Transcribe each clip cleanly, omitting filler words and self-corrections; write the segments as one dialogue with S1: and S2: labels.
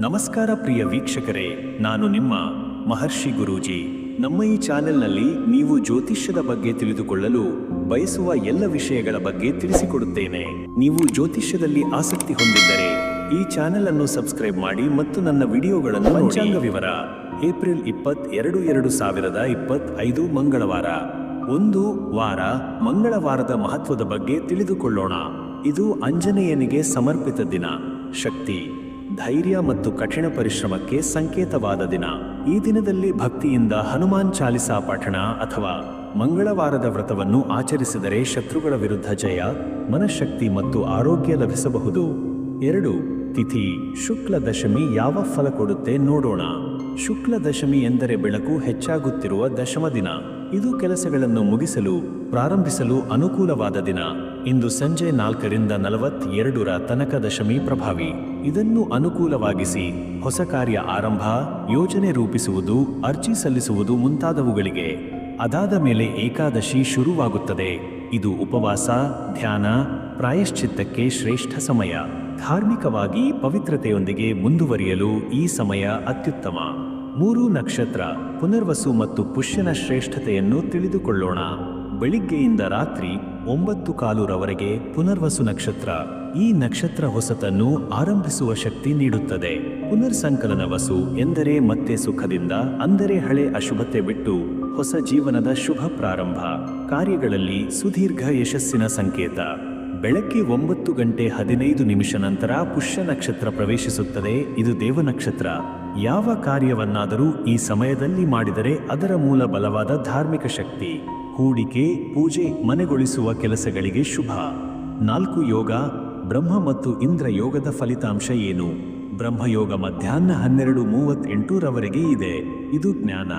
S1: ನಮಸ್ಕಾರ ಪ್ರಿಯ ವೀಕ್ಷಕರೇ, ನಾನು ನಿಮ್ಮ ಮಹರ್ಷಿ ಗುರೂಜಿ. ನಮ್ಮ ಈ ಚಾನೆಲ್ನಲ್ಲಿ ನೀವು ಜ್ಯೋತಿಷ್ಯದ ಬಗ್ಗೆ ತಿಳಿದುಕೊಳ್ಳಲು ಬಯಸುವ ಎಲ್ಲ ವಿಷಯಗಳ ಬಗ್ಗೆ ತಿಳಿಸಿಕೊಡುತ್ತೇನೆ. ನೀವು ಜ್ಯೋತಿಷ್ಯದಲ್ಲಿ ಆಸಕ್ತಿ ಹೊಂದಿದ್ದರೆ ಈ ಚಾನೆಲ್ ಅನ್ನು ಸಬ್ಸ್ಕ್ರೈಬ್ ಮಾಡಿ ಮತ್ತು ನನ್ನ ವಿಡಿಯೋಗಳನ್ನು ಪಂಚಾಂಗ ವಿವರ. ಏಪ್ರಿಲ್ 22, 2025 ಮಂಗಳವಾರ. ಒಂದು ವಾರ. ಮಂಗಳವಾರದ ಮಹತ್ವದ ಬಗ್ಗೆ ತಿಳಿದುಕೊಳ್ಳೋಣ. ಇದು ಆಂಜನೇಯನಿಗೆ ಸಮರ್ಪಿತ ದಿನ. ಶಕ್ತಿ, ಧೈರ್ಯ ಮತ್ತು ಕಠಿಣ ಪರಿಶ್ರಮಕ್ಕೆ ಸಂಕೇತವಾದ ದಿನ. ಈ ದಿನದಲ್ಲಿ ಭಕ್ತಿಯಿಂದ ಹನುಮಾನ್ ಚಾಲಿಸಾ ಪಠಣ ಅಥವಾ ಮಂಗಳವಾರದ ವ್ರತವನ್ನು ಆಚರಿಸಿದರೆ ಶತ್ರುಗಳ ವಿರುದ್ಧ ಜಯ, ಮನಃಶಕ್ತಿ ಮತ್ತು ಆರೋಗ್ಯ ಲಭಿಸಬಹುದು. 2. ತಿಥಿ. ಶುಕ್ಲ ದಶಮಿ ಯಾವ ಫಲ ಕೊಡುತ್ತೆ ನೋಡೋಣ. ಶುಕ್ಲ ದಶಮಿ ಎಂದರೆ ಬೆಳಕು ಹೆಚ್ಚಾಗುತ್ತಿರುವ ದಶಮ ದಿನ. ಇದು ಕೆಲಸಗಳನ್ನು ಮುಗಿಸಲು ಪ್ರಾರಂಭಿಸಲು ಅನುಕೂಲವಾದ ದಿನ. ಇಂದು ಸಂಜೆ 4ರಿಂದ 42ರ ತನಕ ದಶಮಿ ಪ್ರಭಾವಿ. ಇದನ್ನು ಅನುಕೂಲವಾಗಿಸಿ ಹೊಸ ಕಾರ್ಯ ಆರಂಭ, ಯೋಜನೆ ರೂಪಿಸುವುದು, ಅರ್ಜಿ ಸಲ್ಲಿಸುವುದು ಮುಂತಾದವುಗಳಿಗೆ. ಅದಾದ ಮೇಲೆ ಏಕಾದಶಿ ಶುರುವಾಗುತ್ತದೆ. ಇದು ಉಪವಾಸ, ಧ್ಯಾನ, ಪ್ರಾಯಶ್ಚಿತ್ತಕ್ಕೆ ಶ್ರೇಷ್ಠ ಸಮಯ. ಧಾರ್ಮಿಕವಾಗಿ ಪವಿತ್ರತೆಯೊಂದಿಗೆ ಮುಂದುವರಿಯಲು ಈ ಸಮಯ ಅತ್ಯುತ್ತಮ. 3 ನಕ್ಷತ್ರ. ಪುನರ್ವಸು ಮತ್ತು ಪುಷ್ಯನ ಶ್ರೇಷ್ಠತೆಯನ್ನು ತಿಳಿದುಕೊಳ್ಳೋಣ. ಬೆಳಿಗ್ಗೆಯಿಂದ ರಾತ್ರಿ 9:15ರವರೆಗೆ ಪುನರ್ವಸು ನಕ್ಷತ್ರ. ಈ ನಕ್ಷತ್ರ ಹೊಸತನ್ನು ಆರಂಭಿಸುವ ಶಕ್ತಿ ನೀಡುತ್ತದೆ. ಪುನರ್ಸಂಕಲನ ವಸು ಎಂದರೆ ಮತ್ತೆ ಸುಖದಿಂದ, ಅಂದರೆ ಹಳೆ ಅಶುಭತೆ ಬಿಟ್ಟು ಹೊಸ ಜೀವನದ ಶುಭ ಪ್ರಾರಂಭ. ಕಾರ್ಯಗಳಲ್ಲಿ ಸುದೀರ್ಘ ಯಶಸ್ಸಿನ ಸಂಕೇತ. ಬೆಳಗ್ಗೆ 9:15 ನಂತರ ಪುಷ್ಯ ನಕ್ಷತ್ರ ಪ್ರವೇಶಿಸುತ್ತದೆ. ಇದು ದೇವ ನಕ್ಷತ್ರ. ಯಾವ ಕಾರ್ಯವನ್ನಾದರೂ ಈ ಸಮಯದಲ್ಲಿ ಮಾಡಿದರೆ ಅದರ ಮೂಲ ಬಲವಾದ ಧಾರ್ಮಿಕ ಶಕ್ತಿ. ಹೂಡಿಕೆ, ಪೂಜೆ, ಮನೆಗೊಳಿಸುವ ಕೆಲಸಗಳಿಗೆ ಶುಭ. 4 ಯೋಗ. ಬ್ರಹ್ಮ ಮತ್ತು ಇಂದ್ರ ಯೋಗದ ಫಲಿತಾಂಶ ಏನು? ಬ್ರಹ್ಮಯೋಗ ಮಧ್ಯಾಹ್ನ 12:38ರವರೆಗೆ ಇದೆ. ಇದು ಜ್ಞಾನ,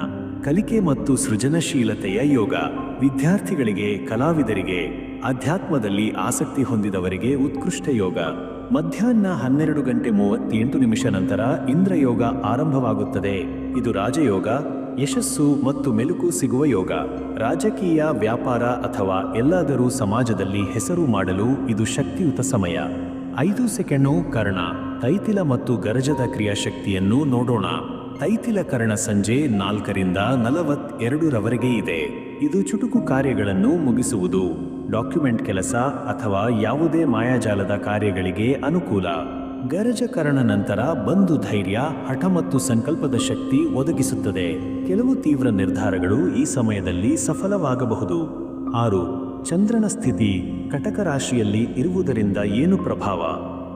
S1: ಕಲಿಕೆ ಮತ್ತು ಸೃಜನಶೀಲತೆಯ ಯೋಗ. ವಿದ್ಯಾರ್ಥಿಗಳಿಗೆ, ಕಲಾವಿದರಿಗೆ, ಅಧ್ಯಾತ್ಮದಲ್ಲಿ ಆಸಕ್ತಿ ಹೊಂದಿದವರಿಗೆ ಉತ್ಕೃಷ್ಟ ಯೋಗ. ಮಧ್ಯಾಹ್ನ 12:38 ನಂತರ ಇಂದ್ರಯೋಗ ಆರಂಭವಾಗುತ್ತದೆ. ಇದು ರಾಜಯೋಗ, ಯಶಸ್ಸು ಮತ್ತು ಮೆಲುಕು ಸಿಗುವ ಯೋಗ. ರಾಜಕೀಯ, ವ್ಯಾಪಾರ ಅಥವಾ ಎಲ್ಲಾದರೂ ಸಮಾಜದಲ್ಲಿ ಹೆಸರು ಮಾಡಲು ಇದು ಶಕ್ತಿಯುತ ಸಮಯ. 5 ಸೆಕೆಂಡು. ಕರ್ಣ. ತೈತಿಲ ಮತ್ತು ಗರಜದ ಕ್ರಿಯಾಶಕ್ತಿಯನ್ನು ನೋಡೋಣ. ತೈತಿಲ ಕರ್ಣ ಸಂಜೆ 4ರಿಂದ 42ರವರೆಗೆ ಇದೆ. ಇದು ಚುಟುಕು ಕಾರ್ಯಗಳನ್ನು ಮುಗಿಸುವುದು, ಡಾಕ್ಯುಮೆಂಟ್ ಕೆಲಸ ಅಥವಾ ಯಾವುದೇ ಮಾಯಾಜಾಲದ ಕಾರ್ಯಗಳಿಗೆ ಅನುಕೂಲ. ಗರಜಕರಣ ನಂತರ ಬಂದು ಧೈರ್ಯ, ಹಠ ಮತ್ತು ಸಂಕಲ್ಪದ ಶಕ್ತಿ ಒದಗಿಸುತ್ತದೆ. ಕೆಲವು ತೀವ್ರ ನಿರ್ಧಾರಗಳು ಈ ಸಮಯದಲ್ಲಿ ಸಫಲವಾಗಬಹುದು. 6. ಚಂದ್ರನ ಸ್ಥಿತಿ. ಕಟಕ ರಾಶಿಯಲ್ಲಿ ಇರುವುದರಿಂದ ಏನು ಪ್ರಭಾವ?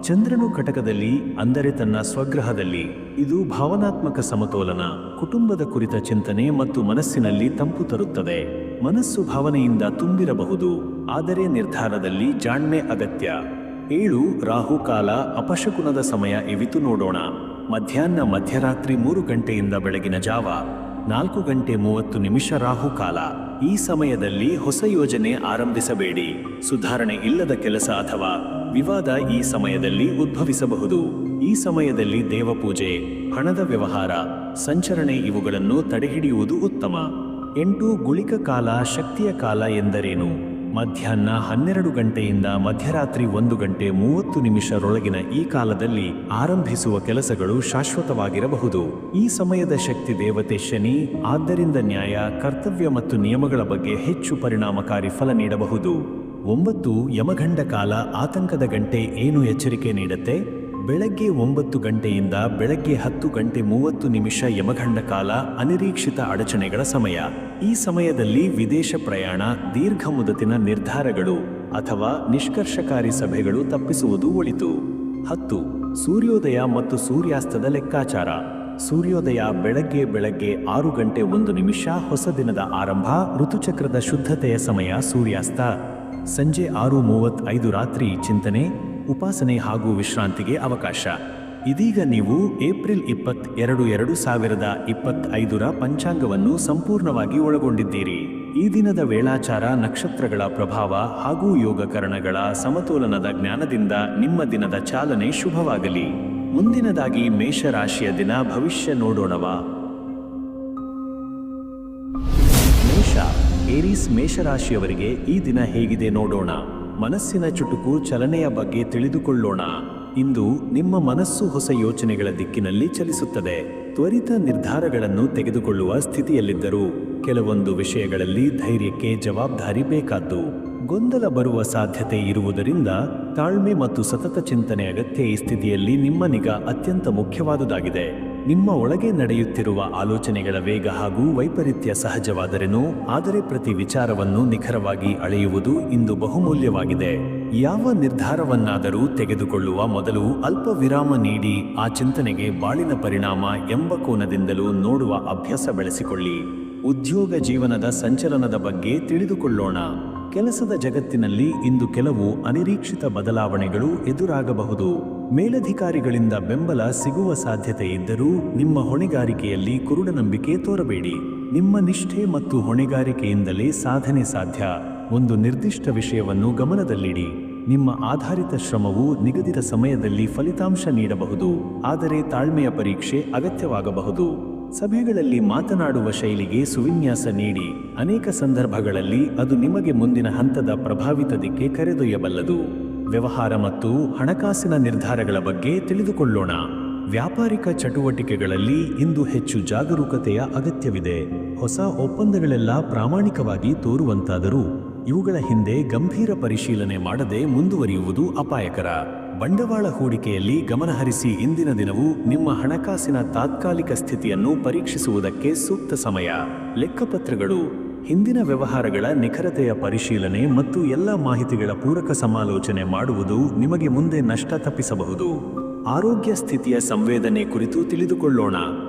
S1: ಚಂದ್ರನು ಕಟಕದಲ್ಲಿ, ಅಂದರೆ ತನ್ನ ಸ್ವಗ್ರಹದಲ್ಲಿ. ಇದು ಭಾವನಾತ್ಮಕ ಸಮತೋಲನ, ಕುಟುಂಬದ ಕುರಿತ ಚಿಂತನೆ ಮತ್ತು ಮನಸ್ಸಿನಲ್ಲಿ ತಂಪು ತರುತ್ತದೆ. ಮನಸ್ಸು ಭಾವನೆಯಿಂದ ತುಂಬಿರಬಹುದು, ಆದರೆ ನಿರ್ಧಾರದಲ್ಲಿ ಜಾಣ್ಮೆ ಅಗತ್ಯ. 7. ರಾಹುಕಾಲ. ಅಪಶಕುನದ ಸಮಯ ಇವಿತು ನೋಡೋಣ. ಮಧ್ಯಾಹ್ನ ಮಧ್ಯರಾತ್ರಿ 3 ಗಂಟೆಯಿಂದ ಬೆಳಗಿನ ಜಾವ 4:30 ರಾಹುಕಾಲ. ಈ ಸಮಯದಲ್ಲಿ ಹೊಸ ಯೋಜನೆ ಆರಂಭಿಸಬೇಡಿ. ಸುಧಾರಣೆ ಇಲ್ಲದ ಕೆಲಸ ಅಥವಾ ವಿವಾದ ಈ ಸಮಯದಲ್ಲಿ ಉದ್ಭವಿಸಬಹುದು. ಈ ಸಮಯದಲ್ಲಿ ದೇವಪೂಜೆ, ಹಣದ ವ್ಯವಹಾರ, ಸಂಚರಣೆ ಇವುಗಳನ್ನು ತಡೆಹಿಡಿಯುವುದು ಉತ್ತಮ. 8. ಗುಳಿಕ ಕಾಲ. ಶಕ್ತಿಯ ಕಾಲ ಎಂದರೇನು? ಮಧ್ಯಾಹ್ನ 12 ಗಂಟೆಯಿಂದ ಮಧ್ಯರಾತ್ರಿ 1:30ರೊಳಗಿನ ಈ ಕಾಲದಲ್ಲಿ ಆರಂಭಿಸುವ ಕೆಲಸಗಳು ಶಾಶ್ವತವಾಗಿರಬಹುದು. ಈ ಸಮಯದ ಶಕ್ತಿ ದೇವತೆ ಶನಿ. ಆದ್ದರಿಂದ ನ್ಯಾಯ, ಕರ್ತವ್ಯ ಮತ್ತು ನಿಯಮಗಳ ಬಗ್ಗೆ ಹೆಚ್ಚು ಪರಿಣಾಮಕಾರಿ ಫಲ ನೀಡಬಹುದು. 9. ಯಮಗಂಡ ಕಾಲ. ಆತಂಕದ ಗಂಟೆ. ಏನು ಎಚ್ಚರಿಕೆ ನೀಡುತ್ತೆ? ಬೆಳಗ್ಗೆ 9 ಗಂಟೆಯಿಂದ ಬೆಳಗ್ಗೆ 10:30 ಯಮಗಂಡ ಕಾಲ. ಅನಿರೀಕ್ಷಿತ ಅಡಚಣೆಗಳ ಸಮಯ. ಈ ಸಮಯದಲ್ಲಿ ವಿದೇಶ ಪ್ರಯಾಣ, ದೀರ್ಘ ಮುದತಿನ ನಿರ್ಧಾರಗಳು ಅಥವಾ ನಿಷ್ಕರ್ಷಕಾರಿ ಸಭೆಗಳು ತಪ್ಪಿಸುವುದು ಒಳಿತು. 10. ಸೂರ್ಯೋದಯ ಮತ್ತು ಸೂರ್ಯಾಸ್ತದ ಲೆಕ್ಕಾಚಾರ. ಸೂರ್ಯೋದಯ ಬೆಳಗ್ಗೆ 6:01 ಹೊಸ ದಿನದ ಆರಂಭ, ಋತುಚಕ್ರದ ಶುದ್ಧತೆಯ ಸಮಯ. ಸೂರ್ಯಾಸ್ತ ಸಂಜೆ 6:35 ರಾತ್ರಿ. ಚಿಂತನೆ, ಉಪಾಸನೆ ಹಾಗೂ ವಿಶ್ರಾಂತಿಗೆ ಅವಕಾಶ. ಇದೀಗ ನೀವು ಏಪ್ರಿಲ್ 22, 2025ರ ಪಂಚಾಂಗವನ್ನು ಸಂಪೂರ್ಣವಾಗಿ ಒಳಗೊಂಡಿದ್ದೀರಿ. ಈ ದಿನದ ವೇಳಾಚಾರ, ನಕ್ಷತ್ರಗಳ ಪ್ರಭಾವ ಹಾಗೂ ಯೋಗಕರಣಗಳ ಸಮತೋಲನದ ಜ್ಞಾನದಿಂದ ನಿಮ್ಮ ದಿನದ ಚಾಲನೆ ಶುಭವಾಗಲಿ. ಮುಂದಿನದಾಗಿ ಮೇಷರಾಶಿಯ ದಿನ ಭವಿಷ್ಯ ನೋಡೋಣವಾ? ಮೇಷ. ಏರೀಸ್ ಮೇಷರಾಶಿಯವರಿಗೆ ಈ ದಿನ ಹೇಗಿದೆ ನೋಡೋಣ. ಮನಸ್ಸಿನ ಚುಟುಕು ಚಲನೆಯ ಬಗ್ಗೆ ತಿಳಿದುಕೊಳ್ಳೋಣ. ಇಂದು ನಿಮ್ಮ ಮನಸ್ಸು ಹೊಸ ಯೋಚನೆಗಳ ದಿಕ್ಕಿನಲ್ಲಿ ಚಲಿಸುತ್ತದೆ. ತ್ವರಿತ ನಿರ್ಧಾರಗಳನ್ನು ತೆಗೆದುಕೊಳ್ಳುವ ಸ್ಥಿತಿಯಲ್ಲಿದ್ದರೂ ಕೆಲವೊಂದು ವಿಷಯಗಳಲ್ಲಿ ಧೈರ್ಯಕ್ಕೆ ಜವಾಬ್ದಾರಿ ಬೇಕಾದ್ದು. ಗೊಂದಲ ಬರುವ ಸಾಧ್ಯತೆ ಇರುವುದರಿಂದ ತಾಳ್ಮೆ ಮತ್ತು ಸತತ ಚಿಂತನೆ ಅಗತ್ಯ. ಈ ಸ್ಥಿತಿಯಲ್ಲಿ ನಿಮ್ಮ ನಿಗಾ ಅತ್ಯಂತ ಮುಖ್ಯವಾದುದಾಗಿದೆ. ನಿಮ್ಮ ಒಳಗೆ ನಡೆಯುತ್ತಿರುವ ಆಲೋಚನೆಗಳ ವೇಗ ಹಾಗೂ ವೈಪರೀತ್ಯ ಸಹಜವಾದರೇನೋ, ಆದರೆ ಪ್ರತಿ ವಿಚಾರವನ್ನು ನಿಖರವಾಗಿ ಅಳೆಯುವುದು ಇಂದು ಬಹುಮೂಲ್ಯವಾಗಿದೆ. ಯಾವ ನಿರ್ಧಾರವನ್ನಾದರೂ ತೆಗೆದುಕೊಳ್ಳುವ ಮೊದಲು ಅಲ್ಪ ವಿರಾಮ ನೀಡಿ ಆ ಚಿಂತನೆಗೆ ಬಾಳಿನ ಪರಿಣಾಮ ಎಂಬ ಕೋನದಿಂದಲೂ ನೋಡುವ ಅಭ್ಯಾಸ ಬೆಳೆಸಿಕೊಳ್ಳಿ. ಉದ್ಯೋಗ ಜೀವನದ ಸಂಚಲನದ ಬಗ್ಗೆ ತಿಳಿದುಕೊಳ್ಳೋಣ. ಕೆಲಸದ ಜಗತ್ತಿನಲ್ಲಿ ಇಂದು ಕೆಲವು ಅನಿರೀಕ್ಷಿತ ಬದಲಾವಣೆಗಳು ಎದುರಾಗಬಹುದು. ಮೇಲಧಿಕಾರಿಗಳಿಂದ ಬೆಂಬಲ ಸಿಗುವ ಸಾಧ್ಯತೆ ಇದ್ದರೂ ನಿಮ್ಮ ಹೊಣೆಗಾರಿಕೆಯಲ್ಲಿ ಕುರುಡನಂಬಿಕೆ ತೋರಬೇಡಿ. ನಿಮ್ಮ ನಿಷ್ಠೆ ಮತ್ತು ಹೊಣೆಗಾರಿಕೆಯಿಂದಲೇ ಸಾಧನೆ ಸಾಧ್ಯ. ಒಂದು ನಿರ್ದಿಷ್ಟ ವಿಷಯವನ್ನು ಗಮನದಲ್ಲಿಡಿ. ನಿಮ್ಮ ಆಧಾರಿತ ಶ್ರಮವು ನಿಗದಿತ ಸಮಯದಲ್ಲಿ ಫಲಿತಾಂಶ ನೀಡಬಹುದು, ಆದರೆ ತಾಳ್ಮೆಯ ಪರೀಕ್ಷೆ ಅಗತ್ಯವಾಗಬಹುದು. ಸಭೆಗಳಲ್ಲಿ ಮಾತನಾಡುವ ಶೈಲಿಗೆ ಸುವಿನ್ಯಾಸ ನೀಡಿ. ಅನೇಕ ಸಂದರ್ಭಗಳಲ್ಲಿ ಅದು ನಿಮಗೆ ಮುಂದಿನ ಹಂತದ ಪ್ರಭಾವಿತ ದಿಕ್ಕೆ ಕರೆದೊಯ್ಯಬಲ್ಲದು. ವ್ಯವಹಾರ ಮತ್ತು ಹಣಕಾಸಿನ ನಿರ್ಧಾರಗಳ ಬಗ್ಗೆ ತಿಳಿದುಕೊಳ್ಳೋಣ. ವ್ಯಾಪಾರಿಕ ಚಟುವಟಿಕೆಗಳಲ್ಲಿ ಇಂದು ಹೆಚ್ಚು ಜಾಗರೂಕತೆಯ ಅಗತ್ಯವಿದೆ. ಹೊಸ ಒಪ್ಪಂದಗಳೆಲ್ಲ ಪ್ರಾಮಾಣಿಕವಾಗಿ ತೋರುವಂತಾದರೂ ಇವುಗಳ ಹಿಂದೆ ಗಂಭೀರ ಪರಿಶೀಲನೆ ಮಾಡದೆ ಮುಂದುವರಿಯುವುದು ಅಪಾಯಕರ. ಬಂಡವಾಳ ಹೂಡಿಕೆಯಲ್ಲಿ ಗಮನಹರಿಸಿ. ಇಂದಿನ ದಿನವು ನಿಮ್ಮ ಹಣಕಾಸಿನ ತಾತ್ಕಾಲಿಕ ಸ್ಥಿತಿಯನ್ನು ಪರೀಕ್ಷಿಸುವುದಕ್ಕೆ ಸೂಕ್ತ ಸಮಯ. ಲೆಕ್ಕಪತ್ರಗಳು, ಹಿಂದಿನ ವ್ಯವಹಾರಗಳ ನಿಖರತೆಯ ಪರಿಶೀಲನೆ ಮತ್ತು ಎಲ್ಲ ಮಾಹಿತಿಗಳ ಪೂರಕ ಸಮಾಲೋಚನೆ ಮಾಡುವುದು ನಿಮಗೆ ಮುಂದೆ ನಷ್ಟ ತಪ್ಪಿಸಬಹುದು. ಆರೋಗ್ಯ ಸ್ಥಿತಿಯ ಸಂವೇದನೆ ಕುರಿತು ತಿಳಿದುಕೊಳ್ಳೋಣ.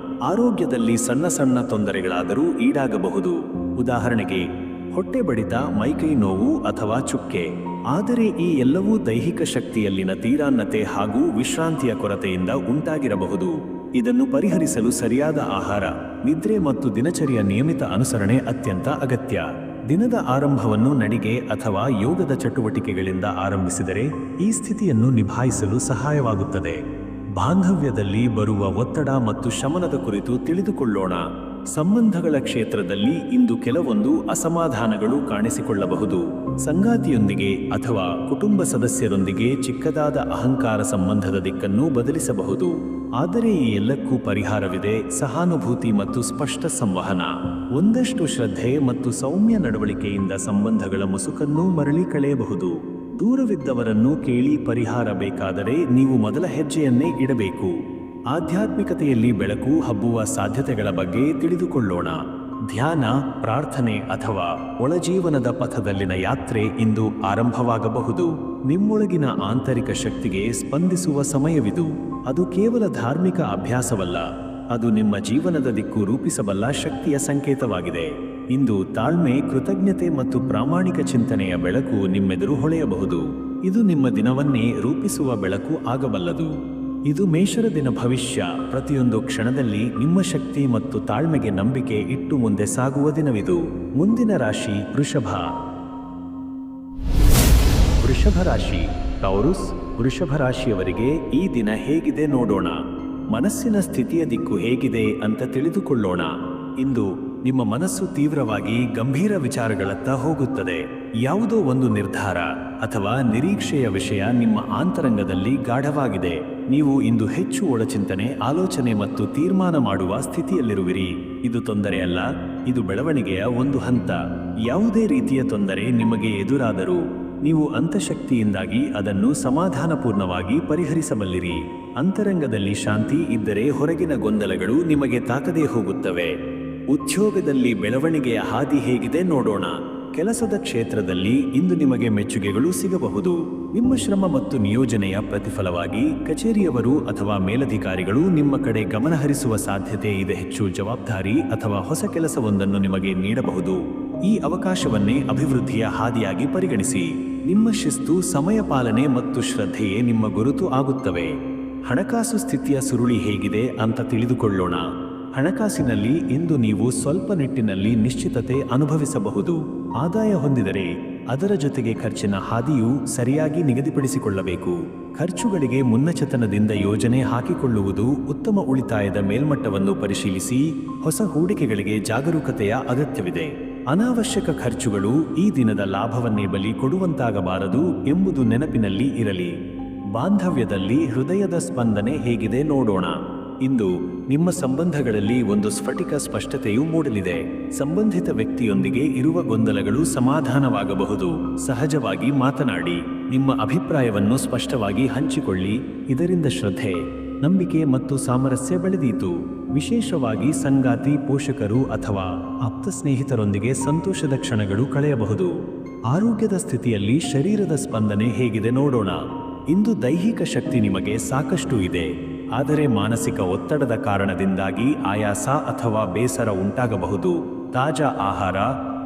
S1: ಆರೋಗ್ಯದಲ್ಲಿ ಸಣ್ಣ ಸಣ್ಣ ತೊಂದರೆಗಳಾದರೂ ಈಡಾಗಬಹುದು. ಉದಾಹರಣೆಗೆ ಹೊಟ್ಟೆ ಬಡಿತ, ಮೈಕೈ ನೋವು ಅಥವಾ ಚುಕ್ಕೆ. ಆದರೆ ಈ ಎಲ್ಲವೂ ದೈಹಿಕ ಶಕ್ತಿಯಲ್ಲಿನ ತೀರಾನ್ನತೆ ಹಾಗೂ ವಿಶ್ರಾಂತಿಯ ಕೊರತೆಯಿಂದ ಉಂಟಾಗಿರಬಹುದು. ಇದನ್ನು ಪರಿಹರಿಸಲು ಸರಿಯಾದ ಆಹಾರ, ನಿದ್ರೆ ಮತ್ತು ದಿನಚರಿಯ ನಿಯಮಿತ ಅನುಸರಣೆ ಅತ್ಯಂತ ಅಗತ್ಯ. ದಿನದ ಆರಂಭವನ್ನು ನಡಿಗೆ ಅಥವಾ ಯೋಗದ ಚಟುವಟಿಕೆಗಳಿಂದ ಆರಂಭಿಸಿದರೆ ಈ ಸ್ಥಿತಿಯನ್ನು ನಿಭಾಯಿಸಲು ಸಹಾಯವಾಗುತ್ತದೆ. ಬಾಂಧವ್ಯದಲ್ಲಿ ಬರುವ ಒತ್ತಡ ಮತ್ತು ಶಮನದ ಕುರಿತು ತಿಳಿದುಕೊಳ್ಳೋಣ. ಸಂಬಂಧಗಳ ಕ್ಷೇತ್ರದಲ್ಲಿ ಇಂದು ಕೆಲವೊಂದು ಅಸಮಾಧಾನಗಳು ಕಾಣಿಸಿಕೊಳ್ಳಬಹುದು. ಸಂಗಾತಿಯೊಂದಿಗೆ ಅಥವಾ ಕುಟುಂಬ ಸದಸ್ಯರೊಂದಿಗೆ ಚಿಕ್ಕದಾದ ಅಹಂಕಾರ ಸಂಬಂಧದ ದಿಕ್ಕನ್ನು ಬದಲಿಸಬಹುದು. ಆದರೆ ಈ ಎಲ್ಲಕ್ಕೂ ಪರಿಹಾರವಿದೆ: ಸಹಾನುಭೂತಿ ಮತ್ತು ಸ್ಪಷ್ಟ ಸಂವಹನ. ಒಂದಷ್ಟು ಶ್ರದ್ಧೆ ಮತ್ತು ಸೌಮ್ಯ ನಡವಳಿಕೆಯಿಂದ ಸಂಬಂಧಗಳ ಮುಸುಕನ್ನು ಮರಳಿ ಕಳೆಯಬಹುದು. ದೂರವಿದ್ದವರನ್ನು ಕೇಳಿ ಪರಿಹಾರ ಬೇಕಾದರೆ ನೀವು ಮೊದಲ ಹೆಜ್ಜೆಯನ್ನೇ ಇಡಬೇಕು. ಆಧ್ಯಾತ್ಮಿಕತೆಯಲ್ಲಿ ಬೆಳಕು ಹಬ್ಬುವ ಸಾಧ್ಯತೆಗಳ ಬಗ್ಗೆ ತಿಳಿದುಕೊಳ್ಳೋಣ. ಧ್ಯಾನ, ಪ್ರಾರ್ಥನೆ ಅಥವಾ ಒಳಜೀವನದ ಪಥದಲ್ಲಿನ ಯಾತ್ರೆ ಇಂದು ಆರಂಭವಾಗಬಹುದು. ನಿಮ್ಮೊಳಗಿನ ಆಂತರಿಕ ಶಕ್ತಿಗೆ ಸ್ಪಂದಿಸುವ ಸಮಯವಿದು. ಅದು ಕೇವಲ ಧಾರ್ಮಿಕ ಅಭ್ಯಾಸವಲ್ಲ, ಅದು ನಿಮ್ಮ ಜೀವನದ ದಿಕ್ಕು ರೂಪಿಸಬಲ್ಲ ಶಕ್ತಿಯ ಸಂಕೇತವಾಗಿದೆ. ಇಂದು ತಾಳ್ಮೆ, ಕೃತಜ್ಞತೆ ಮತ್ತು ಪ್ರಾಮಾಣಿಕ ಚಿಂತನೆಯ ಬೆಳಕು ನಿಮ್ಮೆದುರು ಹೊಳೆಯಬಹುದು. ಇದು ನಿಮ್ಮ ದಿನವನ್ನೇ ರೂಪಿಸುವ ಬೆಳಕು ಆಗಬಲ್ಲದು. ಇದು ಮೇಷರ ದಿನ ಭವಿಷ್ಯ. ಪ್ರತಿಯೊಂದು ಕ್ಷಣದಲ್ಲಿ ನಿಮ್ಮ ಶಕ್ತಿ ಮತ್ತು ತಾಳ್ಮೆಗೆ ನಂಬಿಕೆ ಇಟ್ಟು ಮುಂದೆ ಸಾಗುವ ದಿನವಿದು. ಮುಂದಿನ ರಾಶಿ ವೃಷಭ. ವೃಷಭ ರಾಶಿ, ಟೌರಸ್. ವೃಷಭ ರಾಶಿಯವರಿಗೆ ಈ ದಿನ ಹೇಗಿದೆ ನೋಡೋಣ. ಮನಸ್ಸಿನ ಸ್ಥಿತಿಯ ದಿಕ್ಕು ಹೇಗಿದೆ ಅಂತ ತಿಳಿದುಕೊಳ್ಳೋಣ. ಇಂದು ನಿಮ್ಮ ಮನಸ್ಸು ತೀವ್ರವಾಗಿ ಗಂಭೀರ ವಿಚಾರಗಳತ್ತ ಹೋಗುತ್ತದೆ. ಯಾವುದೋ ಒಂದು ನಿರ್ಧಾರ ಅಥವಾ ನಿರೀಕ್ಷೆಯ ವಿಷಯ ನಿಮ್ಮ ಆಂತರಂಗದಲ್ಲಿ ಗಾಢವಾಗಿದೆ. ನೀವು ಇಂದು ಹೆಚ್ಚು ಒಳಚಿಂತನೆ, ಆಲೋಚನೆ ಮತ್ತು ತೀರ್ಮಾನ ಮಾಡುವ ಸ್ಥಿತಿಯಲ್ಲಿರುವಿರಿ. ಇದು ತೊಂದರೆಯಲ್ಲ, ಇದು ಬೆಳವಣಿಗೆಯ ಒಂದು ಹಂತ. ಯಾವುದೇ ರೀತಿಯ ತೊಂದರೆ ನಿಮಗೆ ಎದುರಾದರೂ ನೀವು ಅಂತಃಶಕ್ತಿಯಿಂದಾಗಿ ಅದನ್ನು ಸಮಾಧಾನಪೂರ್ಣವಾಗಿ ಪರಿಹರಿಸಬಲ್ಲಿರಿ. ಅಂತರಂಗದಲ್ಲಿ ಶಾಂತಿ ಇದ್ದರೆ ಹೊರಗಿನ ಗೊಂದಲಗಳು ನಿಮಗೆ ತಾಕದೇ ಹೋಗುತ್ತವೆ. ಉದ್ಯೋಗದಲ್ಲಿ ಬೆಳವಣಿಗೆಯ ಹಾದಿ ಹೇಗಿದೆ ನೋಡೋಣ. ಕೆಲಸದ ಕ್ಷೇತ್ರದಲ್ಲಿ ಇಂದು ನಿಮಗೆ ಮೆಚ್ಚುಗೆಗಳು ಸಿಗಬಹುದು. ನಿಮ್ಮ ಶ್ರಮ ಮತ್ತು ನಿಯೋಜನೆಯ ಪ್ರತಿಫಲವಾಗಿ ಕಚೇರಿಯವರು ಅಥವಾ ಮೇಲಧಿಕಾರಿಗಳು ನಿಮ್ಮ ಕಡೆ ಗಮನಹರಿಸುವ ಸಾಧ್ಯತೆ ಇದೆ. ಹೆಚ್ಚು ಜವಾಬ್ದಾರಿ ಅಥವಾ ಹೊಸ ಕೆಲಸವೊಂದನ್ನು ನಿಮಗೆ ನೀಡಬಹುದು. ಈ ಅವಕಾಶವನ್ನೇ ಅಭಿವೃದ್ಧಿಯ ಹಾದಿಯಾಗಿ ಪರಿಗಣಿಸಿ. ನಿಮ್ಮ ಶಿಸ್ತು, ಸಮಯ ಪಾಲನೆ ಮತ್ತು ಶ್ರದ್ಧೆಯೇ ನಿಮ್ಮ ಗುರುತು ಆಗುತ್ತವೆ. ಹಣಕಾಸು ಸ್ಥಿತಿಯ ಸುರುಳಿ ಹೇಗಿದೆ ಅಂತ ತಿಳಿದುಕೊಳ್ಳೋಣ. ಹಣಕಾಸಿನಲ್ಲಿ ಇಂದು ನೀವು ಸ್ವಲ್ಪ ನಿಟ್ಟಿನಲ್ಲಿ ನಿಶ್ಚಿತತೆ ಅನುಭವಿಸಬಹುದು. ಆದಾಯ ಹೊಂದಿದರೆ ಅದರ ಜೊತೆಗೆ ಖರ್ಚಿನ ಹಾದಿಯೂ ಸರಿಯಾಗಿ ನಿಗದಿಪಡಿಸಿಕೊಳ್ಳಬೇಕು. ಖರ್ಚುಗಳಿಗೆ ಮುನ್ನಚತನದಿಂದ ಯೋಜನೆ ಹಾಕಿಕೊಳ್ಳುವುದು ಉತ್ತಮ. ಉಳಿತಾಯದ ಮೇಲ್ಮಟ್ಟವನ್ನು ಪರಿಶೀಲಿಸಿ. ಹೊಸ ಹೂಡಿಕೆಗಳಿಗೆ ಜಾಗರೂಕತೆಯ ಅಗತ್ಯವಿದೆ. ಅನಾವಶ್ಯಕ ಖರ್ಚುಗಳು ಈ ದಿನದ ಲಾಭವನ್ನೇ ಬಲಿ ಕೊಡುವಂತಾಗಬಾರದು ಎಂಬುದು ನೆನಪಿನಲ್ಲಿ ಇರಲಿ. ಬಾಂಧವ್ಯದಲ್ಲಿ ಹೃದಯದ ಸ್ಪಂದನೆ ಹೇಗಿದೆ ನೋಡೋಣ. ಇಂದು ನಿಮ್ಮ ಸಂಬಂಧಗಳಲ್ಲಿ ಒಂದು ಸ್ಫಟಿಕ ಸ್ಪಷ್ಟತೆಯು ಮೂಡಲಿದೆ. ಸಂಬಂಧಿತ ವ್ಯಕ್ತಿಯೊಂದಿಗೆ ಇರುವ ಗೊಂದಲಗಳು ಸಮಾಧಾನವಾಗಬಹುದು. ಸಹಜವಾಗಿ ಮಾತನಾಡಿ, ನಿಮ್ಮ ಅಭಿಪ್ರಾಯವನ್ನು ಸ್ಪಷ್ಟವಾಗಿ ಹಂಚಿಕೊಳ್ಳಿ. ಇದರಿಂದ ಶ್ರದ್ಧೆ, ನಂಬಿಕೆ ಮತ್ತು ಸಾಮರಸ್ಯ ಬೆಳೆದೀತು. ವಿಶೇಷವಾಗಿ ಸಂಗಾತಿ, ಪೋಷಕರು ಅಥವಾ ಆಪ್ತ ಸ್ನೇಹಿತರೊಂದಿಗೆ ಸಂತೋಷದ ಕ್ಷಣಗಳು ಕಳೆಯಬಹುದು. ಆರೋಗ್ಯದ ಸ್ಥಿತಿಯಲ್ಲಿ ಶರೀರದ ಸ್ಪಂದನೆ ಹೇಗಿದೆ ನೋಡೋಣ. ಇಂದು ದೈಹಿಕ ಶಕ್ತಿ ನಿಮಗೆ ಸಾಕಷ್ಟು ಇದೆ, ಆದರೆ ಮಾನಸಿಕ ಒತ್ತಡದ ಕಾರಣದಿಂದಾಗಿ ಆಯಾಸ ಅಥವಾ ಬೇಸರ ಉಂಟಾಗಬಹುದು. ತಾಜಾ ಆಹಾರ,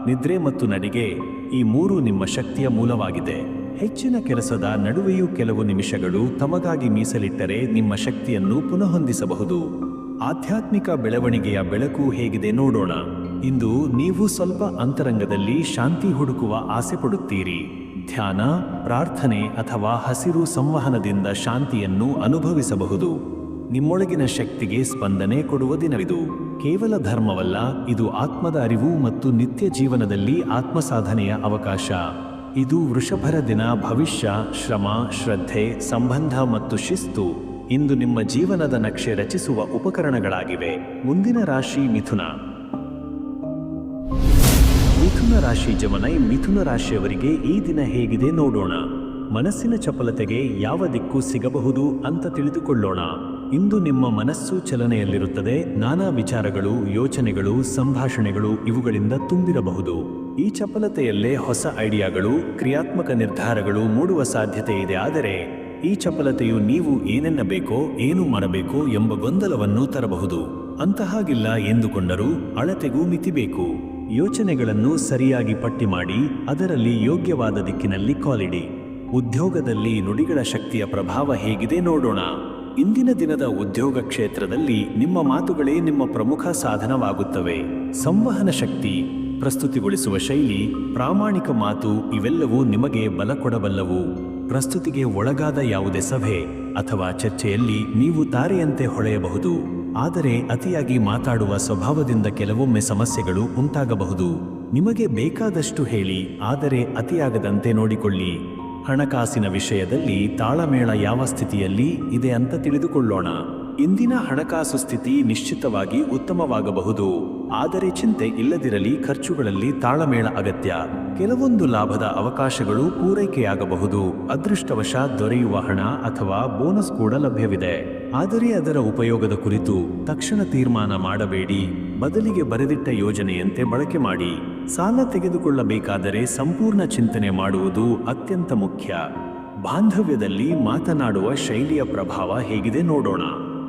S1: ನಿದ್ರೆ ಮತ್ತು ನಡಿಗೆ ಈ ಮೂರು ನಿಮ್ಮ ಶಕ್ತಿಯ ಮೂಲವಾಗಿದೆ. ಹೆಚ್ಚಿನ ಕೆಲಸದ ನಡುವೆಯೂ ಕೆಲವು ನಿಮಿಷಗಳು ತಮಗಾಗಿ ಮೀಸಲಿಟ್ಟರೆ ನಿಮ್ಮ ಶಕ್ತಿಯನ್ನು ಪುನಃಹೊಂದಿಸಬಹುದು. ಆಧ್ಯಾತ್ಮಿಕ ಬೆಳವಣಿಗೆಯ ಬೆಳಕು ಹೇಗಿದೆ ನೋಡೋಣ. ಇಂದು ನೀವು ಸ್ವಲ್ಪ ಅಂತರಂಗದಲ್ಲಿ ಶಾಂತಿ ಹುಡುಕುವ ಆಸೆ ಪಡುತ್ತೀರಿ. ಧ್ಯಾನ, ಪ್ರಾರ್ಥನೆ ಅಥವಾ ಹಸಿರು ಸಂವಹನದಿಂದ ಶಾಂತಿಯನ್ನು ಅನುಭವಿಸಬಹುದು. ನಿಮ್ಮೊಳಗಿನ ಶಕ್ತಿಗೆ ಸ್ಪಂದನೆ ಕೊಡುವ ದಿನವಿದು. ಕೇವಲ ಧರ್ಮವಲ್ಲ, ಇದು ಆತ್ಮದ ಅರಿವು ಮತ್ತು ನಿತ್ಯ ಜೀವನದಲ್ಲಿ ಆತ್ಮಸಾಧನೆಯ ಅವಕಾಶ. ಇದು ವೃಷಭರ ದಿನ. ಭವಿಷ್ಯ, ಶ್ರಮ, ಶ್ರದ್ಧೆ, ಸಂಬಂಧ ಮತ್ತು ಶಿಸ್ತು ಇಂದು ನಿಮ್ಮ ಜೀವನದ ನಕ್ಷೆ ರಚಿಸುವ ಉಪಕರಣಗಳಾಗಿವೆ. ಮುಂದಿನ ರಾಶಿ ಮಿಥುನ. ಮಿಥುನ ರಾಶಿ ಜಮನೈ. ಮಿಥುನ ರಾಶಿಯವರಿಗೆ ಈ ದಿನ ಹೇಗಿದೆ ನೋಡೋಣ. ಮನಸ್ಸಿನ ಚಪಲತೆಗೆ ಯಾವ ದಿಕ್ಕು ಸಿಗಬಹುದು ಅಂತ ತಿಳಿದುಕೊಳ್ಳೋಣ. ಇಂದು ನಿಮ್ಮ ಮನಸ್ಸು ಚಲನೆಯಲ್ಲಿರುತ್ತದೆ. ನಾನಾ ವಿಚಾರಗಳು, ಯೋಚನೆಗಳು, ಸಂಭಾಷಣೆಗಳು ಇವುಗಳಿಂದ ತುಂಬಿರಬಹುದು. ಈ ಚಪಲತೆಯಲ್ಲೇ ಹೊಸ ಐಡಿಯಾಗಳು, ಕ್ರಿಯಾತ್ಮಕ ನಿರ್ಧಾರಗಳು ಮೂಡುವ ಸಾಧ್ಯತೆ ಇದೆ. ಆದರೆ ಈ ಚಪಲತೆಯು ನೀವು ಏನೆನ್ನಬೇಕೋ, ಏನು ಮಾಡಬೇಕೋ ಎಂಬ ಗೊಂದಲವನ್ನು ತರಬಹುದು. ಅಂತಹಾಗಿಲ್ಲ ಎಂದುಕೊಂಡರೂ ಅಳತೆಗೂ ಮಿತಿಬೇಕು. ಯೋಚನೆಗಳನ್ನು ಸರಿಯಾಗಿ ಪಟ್ಟಿ ಮಾಡಿ ಅದರಲ್ಲಿ ಯೋಗ್ಯವಾದ ದಿಕ್ಕಿನಲ್ಲಿ ಕಾಲಿಡಿ. ಉದ್ಯೋಗದಲ್ಲಿ ನುಡಿಗಳ ಶಕ್ತಿಯ ಪ್ರಭಾವ ಹೇಗಿದೆ ನೋಡೋಣ. ಇಂದಿನ ದಿನದ ಉದ್ಯೋಗ ಕ್ಷೇತ್ರದಲ್ಲಿ ನಿಮ್ಮ ಮಾತುಗಳೇ ನಿಮ್ಮ ಪ್ರಮುಖ ಸಾಧನವಾಗುತ್ತವೆ. ಸಂವಹನ ಶಕ್ತಿ, ಪ್ರಸ್ತುತಿಗೊಳಿಸುವ ಶೈಲಿ, ಪ್ರಾಮಾಣಿಕ ಮಾತು ಇವೆಲ್ಲವೂ ನಿಮಗೆ ಬಲ ಕೊಡಬಲ್ಲವು. ಪ್ರಸ್ತುತಿಗೆ ಒಳಗಾದ ಯಾವುದೇ ಸಭೆ ಅಥವಾ ಚರ್ಚೆಯಲ್ಲಿ ನೀವು ತಾರೆಯಂತೆ ಹೊಳೆಯಬಹುದು. ಆದರೆ ಅತಿಯಾಗಿ ಮಾತಾಡುವ ಸ್ವಭಾವದಿಂದ ಕೆಲವೊಮ್ಮೆ ಸಮಸ್ಯೆಗಳು ಉಂಟಾಗಬಹುದು. ನಿಮಗೆ ಬೇಕಾದಷ್ಟು ಹೇಳಿ, ಆದರೆ ಅತಿಯಾಗದಂತೆ ನೋಡಿಕೊಳ್ಳಿ. ಹಣಕಾಸಿನ ವಿಷಯದಲ್ಲಿ ತಾಳಮೇಳ ಯಾವ ಸ್ಥಿತಿಯಲ್ಲಿ ಇದೆ ಅಂತ ತಿಳಿದುಕೊಳ್ಳೋಣ. ಇಂದಿನ ಹಣಕಾಸು ಸ್ಥಿತಿ ನಿಶ್ಚಿತವಾಗಿ ಉತ್ತಮವಾಗಬಹುದು, ಆದರೆ ಚಿಂತೆ ಇಲ್ಲದಿರಲಿ. ಖರ್ಚುಗಳಲ್ಲಿ ತಾಳಮೇಳ ಅಗತ್ಯ. ಕೆಲವೊಂದು ಲಾಭದ ಅವಕಾಶಗಳು ಪೂರೈಕೆಯಾಗಬಹುದು. ಅದೃಷ್ಟವಶಾತ್ ದೊರೆಯುವ ಹಣ ಅಥವಾ ಬೋನಸ್ ಕೂಡ ಲಭ್ಯವಿದೆ. ಆದರೆ ಅದರ ಉಪಯೋಗದ ಕುರಿತು ತಕ್ಷಣ ತೀರ್ಮಾನ ಮಾಡಬೇಡಿ. ಬದಲಿಗೆ ಬರೆದಿಟ್ಟ ಯೋಜನೆಯಂತೆ ಬಳಕೆ ಮಾಡಿ. ಸಾಲ ತೆಗೆದುಕೊಳ್ಳಬೇಕಾದರೆ ಸಂಪೂರ್ಣ ಚಿಂತನೆ ಮಾಡುವುದು ಅತ್ಯಂತ ಮುಖ್ಯ. ಬಾಂಧವ್ಯದಲ್ಲಿ ಮಾತನಾಡುವ ಶೈಲಿಯ ಪ್ರಭಾವ ಹೇಗಿದೆ ನೋಡೋಣ.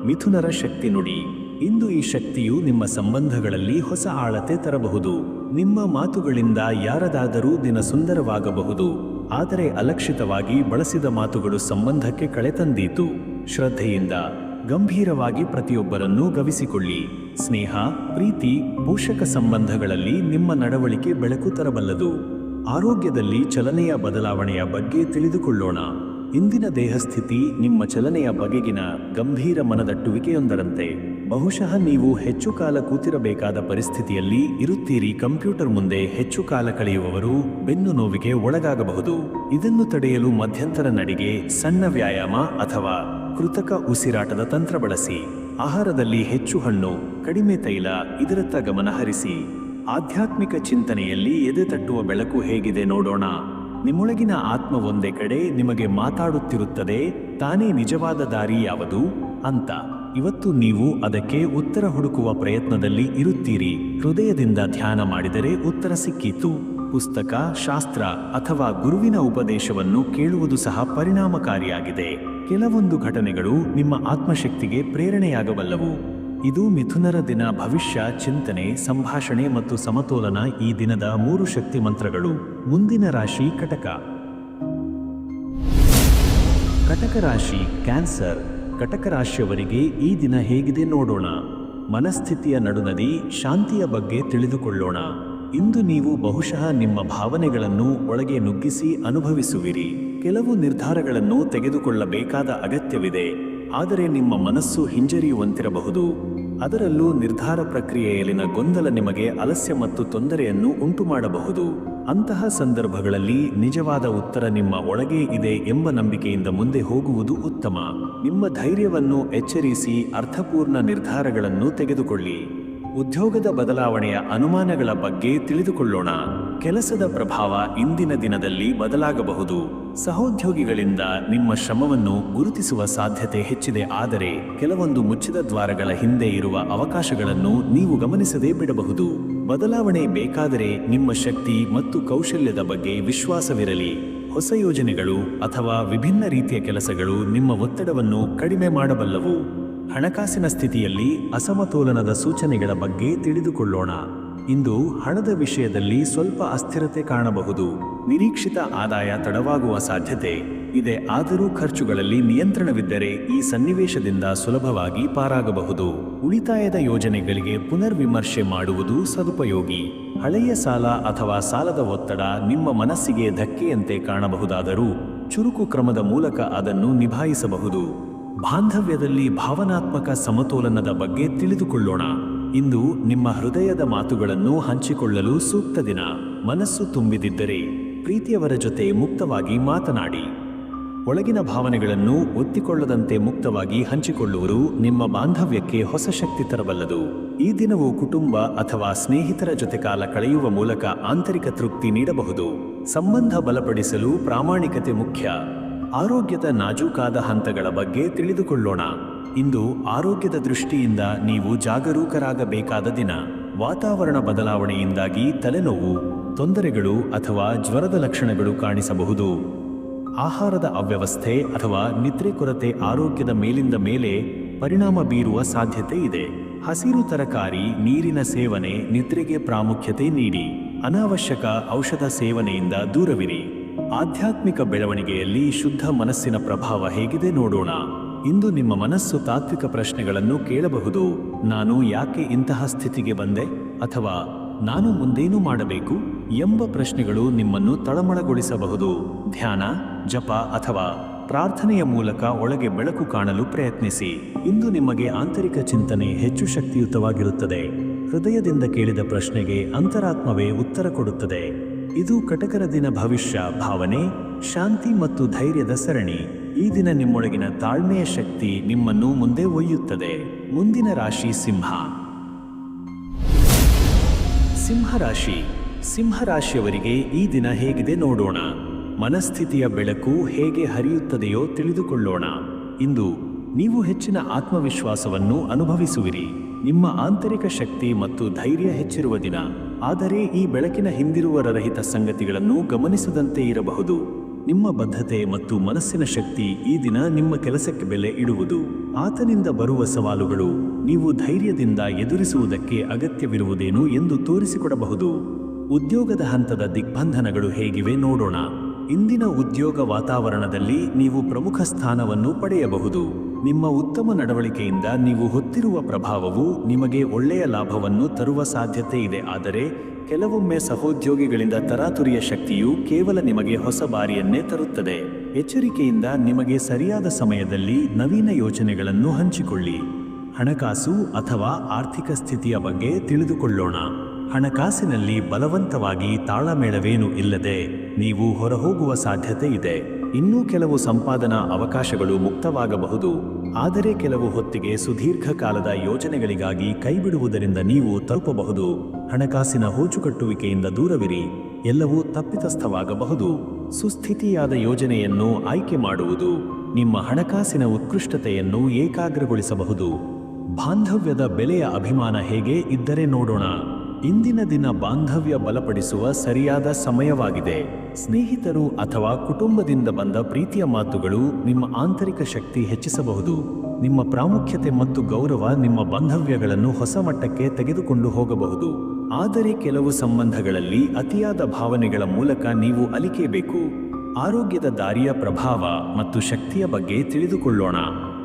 S1: ಮಿಥುನರ ಶಕ್ತಿ ನುಡಿ. ಇಂದು ಈ ಶಕ್ತಿಯು ನಿಮ್ಮ ಸಂಬಂಧಗಳಲ್ಲಿ ಹೊಸ ಆಳತೆ ತರಬಹುದು. ನಿಮ್ಮ ಮಾತುಗಳಿಂದ ಯಾರದಾದರೂ ದಿನ ಸುಂದರವಾಗಬಹುದು, ಆದರೆ ಅಲಕ್ಷಿತವಾಗಿ ಬಳಸಿದ ಮಾತುಗಳು ಸಂಬಂಧಕ್ಕೆ ಕಳೆ ತಂದೀತು. ಶ್ರದ್ಧೆಯಿಂದ ಗಂಭೀರವಾಗಿ ಪ್ರತಿಯೊಬ್ಬರನ್ನೂ ಗವಿಸಿಕೊಳ್ಳಿ. ಸ್ನೇಹ, ಪ್ರೀತಿ, ಪೋಷಕ ಸಂಬಂಧಗಳಲ್ಲಿ ನಿಮ್ಮ ನಡವಳಿಕೆ ಬೆಳಕು ತರಬಲ್ಲದು. ಆರೋಗ್ಯದಲ್ಲಿ ಚಲನೆಯ ಬದಲಾವಣೆಯ ಬಗ್ಗೆ ತಿಳಿದುಕೊಳ್ಳೋಣ. ಇಂದಿನ ದೇಹಸ್ಥಿತಿ ನಿಮ್ಮ ಚಲನೆಯ ಬಗೆಗಿನ ಗಂಭೀರ ಮನದಟ್ಟುವಿಕೆಯೊಂದರಂತೆ. ಬಹುಶಃ ನೀವು ಹೆಚ್ಚು ಕಾಲ ಕೂತಿರಬೇಕಾದ ಪರಿಸ್ಥಿತಿಯಲ್ಲಿ ಇರುತ್ತೀರಿ. ಕಂಪ್ಯೂಟರ್ ಮುಂದೆ ಹೆಚ್ಚು ಕಾಲ ಕಳೆಯುವವರು ಬೆನ್ನು ನೋವಿಗೆ ಒಳಗಾಗಬಹುದು. ಇದನ್ನು ತಡೆಯಲು ಮಧ್ಯಂತರ ನಡಿಗೆ, ಸಣ್ಣ ವ್ಯಾಯಾಮ ಅಥವಾ ಕೃತಕ ಉಸಿರಾಟದ ತಂತ್ರ ಬಳಸಿ. ಆಹಾರದಲ್ಲಿ ಹೆಚ್ಚು ಹಣ್ಣು, ಕಡಿಮೆ ತೈಲ ಇದರತ್ತ ಗಮನ ಹರಿಸಿ. ಆಧ್ಯಾತ್ಮಿಕ ಚಿಂತನೆಯಲ್ಲಿ ಎದೆ ತಟ್ಟುವ ಬೆಳಕು ಹೇಗಿದೆ ನೋಡೋಣ. ನಿಮ್ಮೊಳಗಿನ ಆತ್ಮ ಒಂದೇ ಕಡೆ ನಿಮಗೆ ಮಾತಾಡುತ್ತಿರುತ್ತದೆ, ತಾನೇ ನಿಜವಾದ ದಾರಿ ಯಾವುದು ಅಂತ. ಇವತ್ತು ನೀವು ಅದಕ್ಕೆ ಉತ್ತರ ಹುಡುಕುವ ಪ್ರಯತ್ನದಲ್ಲಿ ಇರುತ್ತೀರಿ. ಹೃದಯದಿಂದ ಧ್ಯಾನ ಮಾಡಿದರೆ ಉತ್ತರ ಸಿಕ್ಕೀತು. ಪುಸ್ತಕ, ಶಾಸ್ತ್ರ ಅಥವಾ ಗುರುವಿನ ಉಪದೇಶವನ್ನು ಕೇಳುವುದು ಸಹ ಪರಿಣಾಮಕಾರಿಯಾಗಿದೆ. ಕೆಲವೊಂದು ಘಟನೆಗಳು ನಿಮ್ಮ ಆತ್ಮಶಕ್ತಿಗೆ ಪ್ರೇರಣೆಯಾಗಬಲ್ಲವು. ಇದು ಮಿಥುನರ ದಿನ. ಭವಿಷ್ಯ, ಚಿಂತನೆ, ಸಂಭಾಷಣೆ ಮತ್ತು ಸಮತೋಲನ ಈ ದಿನದ 3 ಶಕ್ತಿ ಮಂತ್ರಗಳು. ಮುಂದಿನ ರಾಶಿ ಕಟಕ. ಕಟಕ ರಾಶಿ ಕ್ಯಾನ್ಸರ್. ಕಟಕ ರಾಶಿಯವರಿಗೆ ಈ ದಿನ ಹೇಗಿದೆ ನೋಡೋಣ. ಮನಸ್ಥಿತಿಯ ನಡುನದಿ, ಶಾಂತಿಯ ಬಗ್ಗೆ ತಿಳಿದುಕೊಳ್ಳೋಣ. ಇಂದು ನೀವು ಬಹುಶಃ ನಿಮ್ಮ ಭಾವನೆಗಳನ್ನು ಒಳಗೆ ನುಗ್ಗಿಸಿ ಅನುಭವಿಸುವಿರಿ. ಕೆಲವು ನಿರ್ಧಾರಗಳನ್ನು ತೆಗೆದುಕೊಳ್ಳಬೇಕಾದ ಅಗತ್ಯವಿದೆ, ಆದರೆ ನಿಮ್ಮ ಮನಸ್ಸು ಹಿಂಜರಿಯುವಂತಿರಬಹುದು. ಅದರಲ್ಲೂ ನಿರ್ಧಾರ ಪ್ರಕ್ರಿಯೆಯಲ್ಲಿನ ಗೊಂದಲ ನಿಮಗೆ ಆಲಸ್ಯ ಮತ್ತು ತೊಂದರೆಯನ್ನು ಉಂಟುಮಾಡಬಹುದು. ಅಂತಹ ಸಂದರ್ಭಗಳಲ್ಲಿ ನಿಜವಾದ ಉತ್ತರ ನಿಮ್ಮ ಒಳಗೆ ಇದೆ ಎಂಬ ನಂಬಿಕೆಯಿಂದ ಮುಂದೆ ಹೋಗುವುದು ಉತ್ತಮ. ನಿಮ್ಮ ಧೈರ್ಯವನ್ನು ಎಚ್ಚರಿಸಿ ಅರ್ಥಪೂರ್ಣ ನಿರ್ಧಾರಗಳನ್ನು ತೆಗೆದುಕೊಳ್ಳಿ. ಉದ್ಯೋಗದ ಬದಲಾವಣೆಯ ಅನುಮಾನಗಳ ಬಗ್ಗೆ ತಿಳಿದುಕೊಳ್ಳೋಣ. ಕೆಲಸದ ಪ್ರಭಾವ ಇಂದಿನ ದಿನದಲ್ಲಿ ಬದಲಾಗಬಹುದು. ಸಹೋದ್ಯೋಗಿಗಳಿಂದ ನಿಮ್ಮ ಶ್ರಮವನ್ನು ಗುರುತಿಸುವ ಸಾಧ್ಯತೆ ಹೆಚ್ಚಿದೆ. ಆದರೆ ಕೆಲವೊಂದು ಮುಚ್ಚಿದ ದ್ವಾರಗಳ ಹಿಂದೆ ಇರುವ ಅವಕಾಶಗಳನ್ನು ನೀವು ಗಮನಿಸದೇ ಬಿಡಬಹುದು. ಬದಲಾವಣೆ ಬೇಕಾದರೆ ನಿಮ್ಮ ಶಕ್ತಿ ಮತ್ತು ಕೌಶಲ್ಯದ ಬಗ್ಗೆ ವಿಶ್ವಾಸವಿರಲಿ. ಹೊಸ ಯೋಜನೆಗಳು ಅಥವಾ ವಿಭಿನ್ನ ರೀತಿಯ ಕೆಲಸಗಳು ನಿಮ್ಮ ಒತ್ತಡವನ್ನು ಕಡಿಮೆ ಮಾಡಬಲ್ಲವು. ಹಣಕಾಸಿನ ಸ್ಥಿತಿಯಲ್ಲಿ ಅಸಮತೋಲನದ ಸೂಚನೆಗಳ ಬಗ್ಗೆ ತಿಳಿದುಕೊಳ್ಳೋಣ. ಇಂದು ಹಣದ ವಿಷಯದಲ್ಲಿ ಸ್ವಲ್ಪ ಅಸ್ಥಿರತೆ ಕಾಣಬಹುದು. ನಿರೀಕ್ಷಿತ ಆದಾಯ ತಡವಾಗುವ ಸಾಧ್ಯತೆ ಇದೆ. ಆದರೂ ಖರ್ಚುಗಳಲ್ಲಿ ನಿಯಂತ್ರಣವಿದ್ದರೆ ಈ ಸನ್ನಿವೇಶದಿಂದ ಸುಲಭವಾಗಿ ಪಾರಾಗಬಹುದು. ಉಳಿತಾಯದ ಯೋಜನೆಗಳಿಗೆ ಪುನರ್ವಿಮರ್ಶೆ ಮಾಡುವುದು ಸದುಪಯೋಗಿ. ಹಳೆಯ ಸಾಲ ಅಥವಾ ಸಾಲದ ಒತ್ತಡ ನಿಮ್ಮ ಮನಸ್ಸಿಗೆ ಧಕ್ಕೆಯಂತೆ ಕಾಣಬಹುದಾದರೂ ಚುರುಕು ಕ್ರಮದ ಮೂಲಕ ಅದನ್ನು ನಿಭಾಯಿಸಬಹುದು. ಬಾಂಧವ್ಯದಲ್ಲಿ ಭಾವನಾತ್ಮಕ ಸಮತೋಲನದ ಬಗ್ಗೆ ತಿಳಿದುಕೊಳ್ಳೋಣ. ಇಂದು ನಿಮ್ಮ ಹೃದಯದ ಮಾತುಗಳನ್ನು ಹಂಚಿಕೊಳ್ಳಲು ಸೂಕ್ತ ದಿನ. ಮನಸ್ಸು ತುಂಬಿದಿದ್ದರೆ ಪ್ರೀತಿಯವರ ಜೊತೆ ಮುಕ್ತವಾಗಿ ಮಾತನಾಡಿ. ಒಳಗಿನ ಭಾವನೆಗಳನ್ನು ಒತ್ತಿಕೊಳ್ಳದಂತೆ ಮುಕ್ತವಾಗಿ ಹಂಚಿಕೊಳ್ಳುವುದು ನಿಮ್ಮ ಬಾಂಧವ್ಯಕ್ಕೆ ಹೊಸ ಶಕ್ತಿ ತರಬಲ್ಲದು. ಈ ದಿನವು ಕುಟುಂಬ ಅಥವಾ ಸ್ನೇಹಿತರ ಜೊತೆ ಕಾಲ ಕಳೆಯುವ ಮೂಲಕ ಆಂತರಿಕ ತೃಪ್ತಿ ನೀಡಬಹುದು. ಸಂಬಂಧ ಬಲಪಡಿಸಲು ಪ್ರಾಮಾಣಿಕತೆ ಮುಖ್ಯ. ಆರೋಗ್ಯದ ನಾಜೂಕಾದ ಹಂತಗಳ ಬಗ್ಗೆ ತಿಳಿದುಕೊಳ್ಳೋಣ. ಇಂದು ಆರೋಗ್ಯದ ದೃಷ್ಟಿಯಿಂದ ನೀವು ಜಾಗರೂಕರಾಗಬೇಕಾದ ದಿನ. ವಾತಾವರಣ ಬದಲಾವಣೆಯಿಂದಾಗಿ ತಲೆನೋವು, ತೊಂದರೆಗಳು ಅಥವಾ ಜ್ವರದ ಲಕ್ಷಣಗಳು ಕಾಣಿಸಬಹುದು. ಆಹಾರದ ಅವ್ಯವಸ್ಥೆ ಅಥವಾ ನಿದ್ರೆ ಕೊರತೆ ಆರೋಗ್ಯದ ಮೇಲಿಂದ ಮೇಲೆ ಪರಿಣಾಮ ಬೀರುವ ಸಾಧ್ಯತೆ ಇದೆ. ಹಸಿರು ತರಕಾರಿ, ನೀರಿನ ಸೇವನೆ, ನಿದ್ರೆಗೆ ಪ್ರಾಮುಖ್ಯತೆ ನೀಡಿ. ಅನಾವಶ್ಯಕ ಔಷಧ ಸೇವನೆಯಿಂದ ದೂರವಿರಿ. ಆಧ್ಯಾತ್ಮಿಕ ಬೆಳವಣಿಗೆಯಲ್ಲಿ ಶುದ್ಧ ಮನಸ್ಸಿನ ಪ್ರಭಾವ ಹೇಗಿದೆ ನೋಡೋಣ. ಇಂದು ನಿಮ್ಮ ಮನಸ್ಸು ತಾತ್ವಿಕ ಪ್ರಶ್ನೆಗಳನ್ನು ಕೇಳಬಹುದು. ನಾನು ಯಾಕೆ ಇಂತಹ ಸ್ಥಿತಿಗೆ ಬಂದೆ? ಅಥವಾ ನಾನು ಮುಂದೇನು ಮಾಡಬೇಕು ಎಂಬ ಪ್ರಶ್ನೆಗಳು ನಿಮ್ಮನ್ನು ತಳಮಳಗೊಳಿಸಬಹುದು. ಧ್ಯಾನ, ಜಪ ಅಥವಾ ಪ್ರಾರ್ಥನೆಯ ಮೂಲಕ ಒಳಗೆ ಬೆಳಕು ಕಾಣಲು ಪ್ರಯತ್ನಿಸಿ. ಇಂದು ನಿಮಗೆ ಆಂತರಿಕ ಚಿಂತನೆ ಹೆಚ್ಚು ಶಕ್ತಿಯುತವಾಗಿರುತ್ತದೆ. ಹೃದಯದಿಂದ ಕೇಳಿದ ಪ್ರಶ್ನೆಗೆ ಅಂತರಾತ್ಮವೇ ಉತ್ತರ ಕೊಡುತ್ತದೆ. ಇದು ಕಟಕರ ದಿನ. ಭವಿಷ್ಯ ಭಾವನೆ, ಶಾಂತಿ ಮತ್ತು ಧೈರ್ಯದ ಸರಣಿ. ಈ ದಿನ ನಿಮ್ಮೊಳಗಿನ ತಾಳ್ಮೆಯ ಶಕ್ತಿ ನಿಮ್ಮನ್ನು ಮುಂದೆ ಒಯ್ಯುತ್ತದೆ. ಮುಂದಿನ ರಾಶಿ ಸಿಂಹ. ಸಿಂಹರಾಶಿ. ಸಿಂಹರಾಶಿಯವರಿಗೆ ಈ ದಿನ ಹೇಗಿದೆ ನೋಡೋಣ. ಮನಸ್ಥಿತಿಯ ಬೆಳಕು ಹೇಗೆ ಹರಿಯುತ್ತದೆಯೋ ತಿಳಿದುಕೊಳ್ಳೋಣ. ಇಂದು ನೀವು ಹೆಚ್ಚಿನ ಆತ್ಮವಿಶ್ವಾಸವನ್ನು ಅನುಭವಿಸುವಿರಿ. ನಿಮ್ಮ ಆಂತರಿಕ ಶಕ್ತಿ ಮತ್ತು ಧೈರ್ಯ ಹೆಚ್ಚಿರುವ ದಿನ. ಆದರೆ ಈ ಬೆಳಕಿನ ಹಿಂದಿರುವ ರಹಿತ ಸಂಗತಿಗಳನ್ನು ಗಮನಿಸದಂತೆ ಇರಬಹುದು. ನಿಮ್ಮ ಬದ್ಧತೆ ಮತ್ತು ಮನಸ್ಸಿನ ಶಕ್ತಿ ಈ ದಿನ ನಿಮ್ಮ ಕೆಲಸಕ್ಕೆ ಬೆಲೆ ಇಡುವುದು. ಆತನಿಂದ ಬರುವ ಸವಾಲುಗಳು ನೀವು ಧೈರ್ಯದಿಂದ ಎದುರಿಸುವುದಕ್ಕೆ ಅಗತ್ಯವಿರುವುದೇನು ಎಂದು ತೋರಿಸಿಕೊಡಬಹುದು. ಉದ್ಯೋಗದ ಹಂತದ ದಿಗ್ಬಂಧನಗಳು ಹೇಗಿವೆ ನೋಡೋಣ. ಇಂದಿನ ಉದ್ಯೋಗ ವಾತಾವರಣದಲ್ಲಿ ನೀವು ಪ್ರಮುಖ ಸ್ಥಾನವನ್ನು ಪಡೆಯಬಹುದು. ನಿಮ್ಮ ಉತ್ತಮ ನಡವಳಿಕೆಯಿಂದ ನೀವು ಹೊತ್ತಿರುವ ಪ್ರಭಾವವು ನಿಮಗೆ ಒಳ್ಳೆಯ ಲಾಭವನ್ನು ತರುವ ಸಾಧ್ಯತೆ ಇದೆ. ಆದರೆ ಕೆಲವೊಮ್ಮೆ ಸಹೋದ್ಯೋಗಿಗಳಿಂದ ತರಾತುರಿಯ ಶಕ್ತಿಯು ಕೇವಲ ನಿಮಗೆ ಹೊಸ ಬಾರಿಯನ್ನೇ ತರುತ್ತದೆ. ಎಚ್ಚರಿಕೆಯಿಂದ ನಿಮಗೆ ಸರಿಯಾದ ಸಮಯದಲ್ಲಿ ನವೀನ ಯೋಚನೆಗಳನ್ನು ಹಂಚಿಕೊಳ್ಳಿ. ಹಣಕಾಸು ಅಥವಾ ಆರ್ಥಿಕ ಸ್ಥಿತಿಯ ಬಗ್ಗೆ ತಿಳಿದುಕೊಳ್ಳೋಣ. ಹಣಕಾಸಿನಲ್ಲಿ ಬಲವಂತವಾಗಿ ತಾಳಮೇಳವೇನೂ ಇಲ್ಲದೆ ನೀವು ಹೊರಹೋಗುವ ಸಾಧ್ಯತೆ ಇದೆ. ಇನ್ನೂ ಕೆಲವು ಸಂಪಾದನಾ ಅವಕಾಶಗಳು ಮುಕ್ತವಾಗಬಹುದು. ಆದರೆ ಕೆಲವು ಹೊತ್ತಿಗೆ ಸುದೀರ್ಘ ಕಾಲದ ಯೋಜನೆಗಳಿಗಾಗಿ ಕೈಬಿಡುವುದರಿಂದ ನೀವು ತಲುಪಬಹುದು. ಹಣಕಾಸಿನ ಹೋಚುಕಟ್ಟುವಿಕೆಯಿಂದ ದೂರವಿರಿ. ಎಲ್ಲವೂ ತಪ್ಪಿತಸ್ಥವಾಗಬಹುದು. ಸುಸ್ಥಿತಿಯಾದ ಯೋಜನೆಯನ್ನು ಆಯ್ಕೆ ಮಾಡುವುದು ನಿಮ್ಮ ಹಣಕಾಸಿನ ಉತ್ಕೃಷ್ಟತೆಯನ್ನು ಏಕಾಗ್ರಗೊಳಿಸಬಹುದು. ಬಾಂಧವ್ಯದ ಬೆಲೆಯ ಅಭಿಮಾನ ಹೇಗೆ ಇದ್ದರೆ ನೋಡೋಣ. ಇಂದಿನ ದಿನ ಬಾಂಧವ್ಯ ಬಲಪಡಿಸುವ ಸರಿಯಾದ ಸಮಯವಾಗಿದೆ. ಸ್ನೇಹಿತರು ಅಥವಾ ಕುಟುಂಬದಿಂದ ಬಂದ ಪ್ರೀತಿಯ ಮಾತುಗಳು ನಿಮ್ಮ ಆಂತರಿಕ ಶಕ್ತಿ ಹೆಚ್ಚಿಸಬಹುದು. ನಿಮ್ಮ ಪ್ರಾಮುಖ್ಯತೆ ಮತ್ತು ಗೌರವ ನಿಮ್ಮ ಬಾಂಧವ್ಯಗಳನ್ನು ಹೊಸ ಮಟ್ಟಕ್ಕೆ ತೆಗೆದುಕೊಂಡು ಹೋಗಬಹುದು. ಆದರೆ ಕೆಲವು ಸಂಬಂಧಗಳಲ್ಲಿ ಅತಿಯಾದ ಭಾವನೆಗಳ ಮೂಲಕ ನೀವು ಅಲಿಕೇಬೇಕು. ಆರೋಗ್ಯದ ದಾರಿಯ ಪ್ರಭಾವ ಮತ್ತು ಶಕ್ತಿಯ ಬಗ್ಗೆ ತಿಳಿದುಕೊಳ್ಳೋಣ.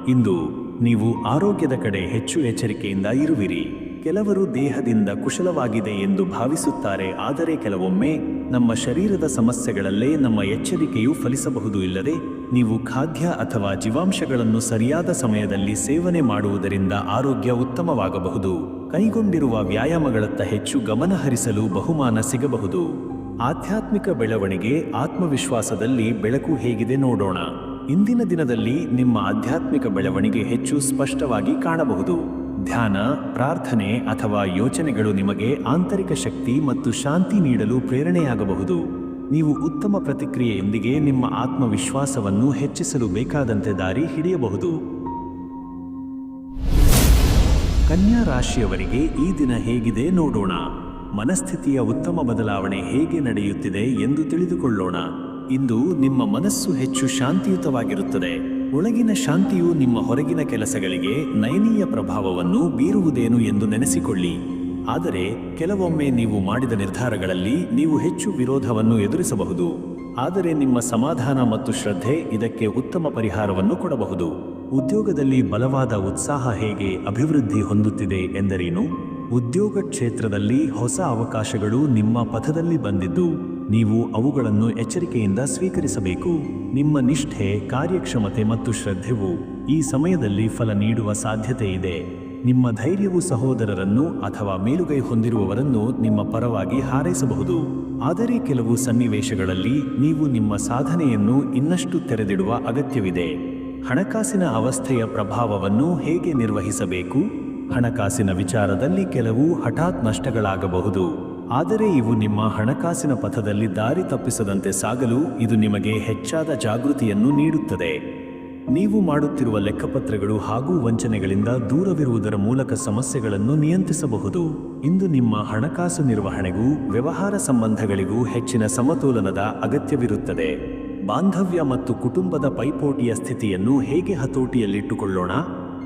S1: ಇಂದು ನೀವು ಆರೋಗ್ಯದ ಕಡೆ ಹೆಚ್ಚು ಎಚ್ಚರಿಕೆಯಿಂದ ಇರುವಿರಿ. ಕೆಲವರು ದೇಹದಿಂದ ಕುಶಲವಾಗಿದೆ ಎಂದು ಭಾವಿಸುತ್ತಾರೆ. ಆದರೆ ಕೆಲವೊಮ್ಮೆ ನಮ್ಮ ಶರೀರದ ಸಮಸ್ಯೆಗಳಲ್ಲೇ ನಮ್ಮ ಎಚ್ಚರಿಕೆಯು ಫಲಿಸಬಹುದು. ಇಲ್ಲದೆ ನೀವು ಖಾದ್ಯ ಅಥವಾ ಜೀವಾಂಶಗಳನ್ನು ಸರಿಯಾದ ಸಮಯದಲ್ಲಿ ಸೇವನೆ ಮಾಡುವುದರಿಂದ ಆರೋಗ್ಯ ಉತ್ತಮವಾಗಬಹುದು. ಕೈಗೊಂಡಿರುವ ವ್ಯಾಯಾಮಗಳತ್ತ ಹೆಚ್ಚು ಗಮನ ಹರಿಸಲು ಬಹುಮಾನ ಸಿಗಬಹುದು. ಆಧ್ಯಾತ್ಮಿಕ ಬೆಳವಣಿಗೆ, ಆತ್ಮವಿಶ್ವಾಸದಲ್ಲಿ ಬೆಳಕು ಹೇಗಿದೆ ನೋಡೋಣ. ಇಂದಿನ ದಿನದಲ್ಲಿ ನಿಮ್ಮ ಆಧ್ಯಾತ್ಮಿಕ ಬೆಳವಣಿಗೆ ಹೆಚ್ಚು ಸ್ಪಷ್ಟವಾಗಿ ಕಾಣಬಹುದು. ಧ್ಯಾನ, ಪ್ರಾರ್ಥನೆ ಅಥವಾ ಯೋಚನೆಗಳು ನಿಮಗೆ ಆಂತರಿಕ ಶಕ್ತಿ ಮತ್ತು ಶಾಂತಿ ನೀಡಲು ಪ್ರೇರಣೆಯಾಗಬಹುದು. ನೀವು ಉತ್ತಮ ಪ್ರತಿಕ್ರಿಯೆಯೊಂದಿಗೆ ನಿಮ್ಮ ಆತ್ಮವಿಶ್ವಾಸವನ್ನು ಹೆಚ್ಚಿಸಲು ಬೇಕಾದಂತೆ ದಾರಿ ಹಿಡಿಯಬಹುದು. ಕನ್ಯಾ ರಾಶಿಯವರಿಗೆ ಈ ದಿನ ಹೇಗಿದೆ ನೋಡೋಣ. ಮನಸ್ಥಿತಿಯ ಉತ್ತಮ ಬದಲಾವಣೆ ಹೇಗೆ ನಡೆಯುತ್ತಿದೆ ಎಂದು ತಿಳಿದುಕೊಳ್ಳೋಣ. ಇಂದು ನಿಮ್ಮ ಮನಸ್ಸು ಹೆಚ್ಚು ಶಾಂತಿಯುತವಾಗಿರುತ್ತದೆ. ಒಳಗಿನ ಶಾಂತಿಯು ನಿಮ್ಮ ಹೊರಗಿನ ಕೆಲಸಗಳಿಗೆ ನಯನೀಯ ಪ್ರಭಾವವನ್ನು ಬೀರುವುದೇನು ಎಂದು ನೆನೆಸಿಕೊಳ್ಳಿ. ಆದರೆ ಕೆಲವೊಮ್ಮೆ ನೀವು ಮಾಡಿದ ನಿರ್ಧಾರಗಳಲ್ಲಿ ನೀವು ಹೆಚ್ಚು ವಿರೋಧವನ್ನು ಎದುರಿಸಬಹುದು. ಆದರೆ ನಿಮ್ಮ ಸಮಾಧಾನ ಮತ್ತು ಶ್ರದ್ಧೆ ಇದಕ್ಕೆ ಉತ್ತಮ ಪರಿಹಾರವನ್ನು ಕೊಡಬಹುದು. ಉದ್ಯೋಗದಲ್ಲಿ ಬಲವಾದ ಉತ್ಸಾಹ ಹೇಗೆ ಅಭಿವೃದ್ಧಿ ಹೊಂದುತ್ತಿದೆ ಎಂದರೇನು? ಉದ್ಯೋಗ ಕ್ಷೇತ್ರದಲ್ಲಿ ಹೊಸ ಅವಕಾಶಗಳು ನಿಮ್ಮ ಪಥದಲ್ಲಿ ಬಂದಿದ್ದು ನೀವು ಅವುಗಳನ್ನು ಎಚ್ಚರಿಕೆಯಿಂದ ಸ್ವೀಕರಿಸಬೇಕು. ನಿಮ್ಮ ನಿಷ್ಠೆ, ಕಾರ್ಯಕ್ಷಮತೆ ಮತ್ತು ಶ್ರದ್ಧೆಯು ಈ ಸಮಯದಲ್ಲಿ ಫಲ ನೀಡುವ ಸಾಧ್ಯತೆ ಇದೆ. ನಿಮ್ಮ ಧೈರ್ಯವು ಸಹೋದರರನ್ನು ಅಥವಾ ಮೇಲುಗೈ ಹೊಂದಿರುವವರನ್ನು ನಿಮ್ಮ ಪರವಾಗಿ ಹಾರೈಸಬಹುದು. ಆದರೆ ಕೆಲವು ಸನ್ನಿವೇಶಗಳಲ್ಲಿ ನೀವು ನಿಮ್ಮ ಸಾಧನೆಯನ್ನು ಇನ್ನಷ್ಟು ತೆರೆದಿಡುವ ಅಗತ್ಯವಿದೆ. ಹಣಕಾಸಿನ ಅವಸ್ಥೆಯ ಪ್ರಭಾವವನ್ನು ಹೇಗೆ ನಿರ್ವಹಿಸಬೇಕು? ಹಣಕಾಸಿನ ವಿಚಾರದಲ್ಲಿ ಕೆಲವು ಹಠಾತ್ ನಷ್ಟಗಳಾಗಬಹುದು. ಆದರೆ ಇವು ನಿಮ್ಮ ಹಣಕಾಸಿನ ಪಥದಲ್ಲಿ ದಾರಿ ತಪ್ಪಿಸದಂತೆ ಸಾಗಲು ಇದು ನಿಮಗೆ ಹೆಚ್ಚಾದ ಜಾಗೃತಿಯನ್ನು ನೀಡುತ್ತದೆ. ನೀವು ಮಾಡುತ್ತಿರುವ ಲೆಕ್ಕಪತ್ರಗಳು ಹಾಗೂ ವಂಚನೆಗಳಿಂದ ದೂರವಿರುವುದರ ಮೂಲಕ ಸಮಸ್ಯೆಗಳನ್ನು ನಿಯಂತ್ರಿಸಬಹುದು. ಇಂದು ನಿಮ್ಮ ಹಣಕಾಸು ನಿರ್ವಹಣೆಗೂ ವ್ಯವಹಾರ ಸಂಬಂಧಗಳಿಗೂ ಹೆಚ್ಚಿನ ಸಮತೋಲನದ ಅಗತ್ಯವಿರುತ್ತದೆ. ಬಾಂಧವ್ಯ ಮತ್ತು ಕುಟುಂಬದ ಪೈಪೋಟಿಯ ಸ್ಥಿತಿಯನ್ನು ಹೇಗೆ ಹತೋಟಿಯಲ್ಲಿಟ್ಟುಕೊಳ್ಳೋಣ?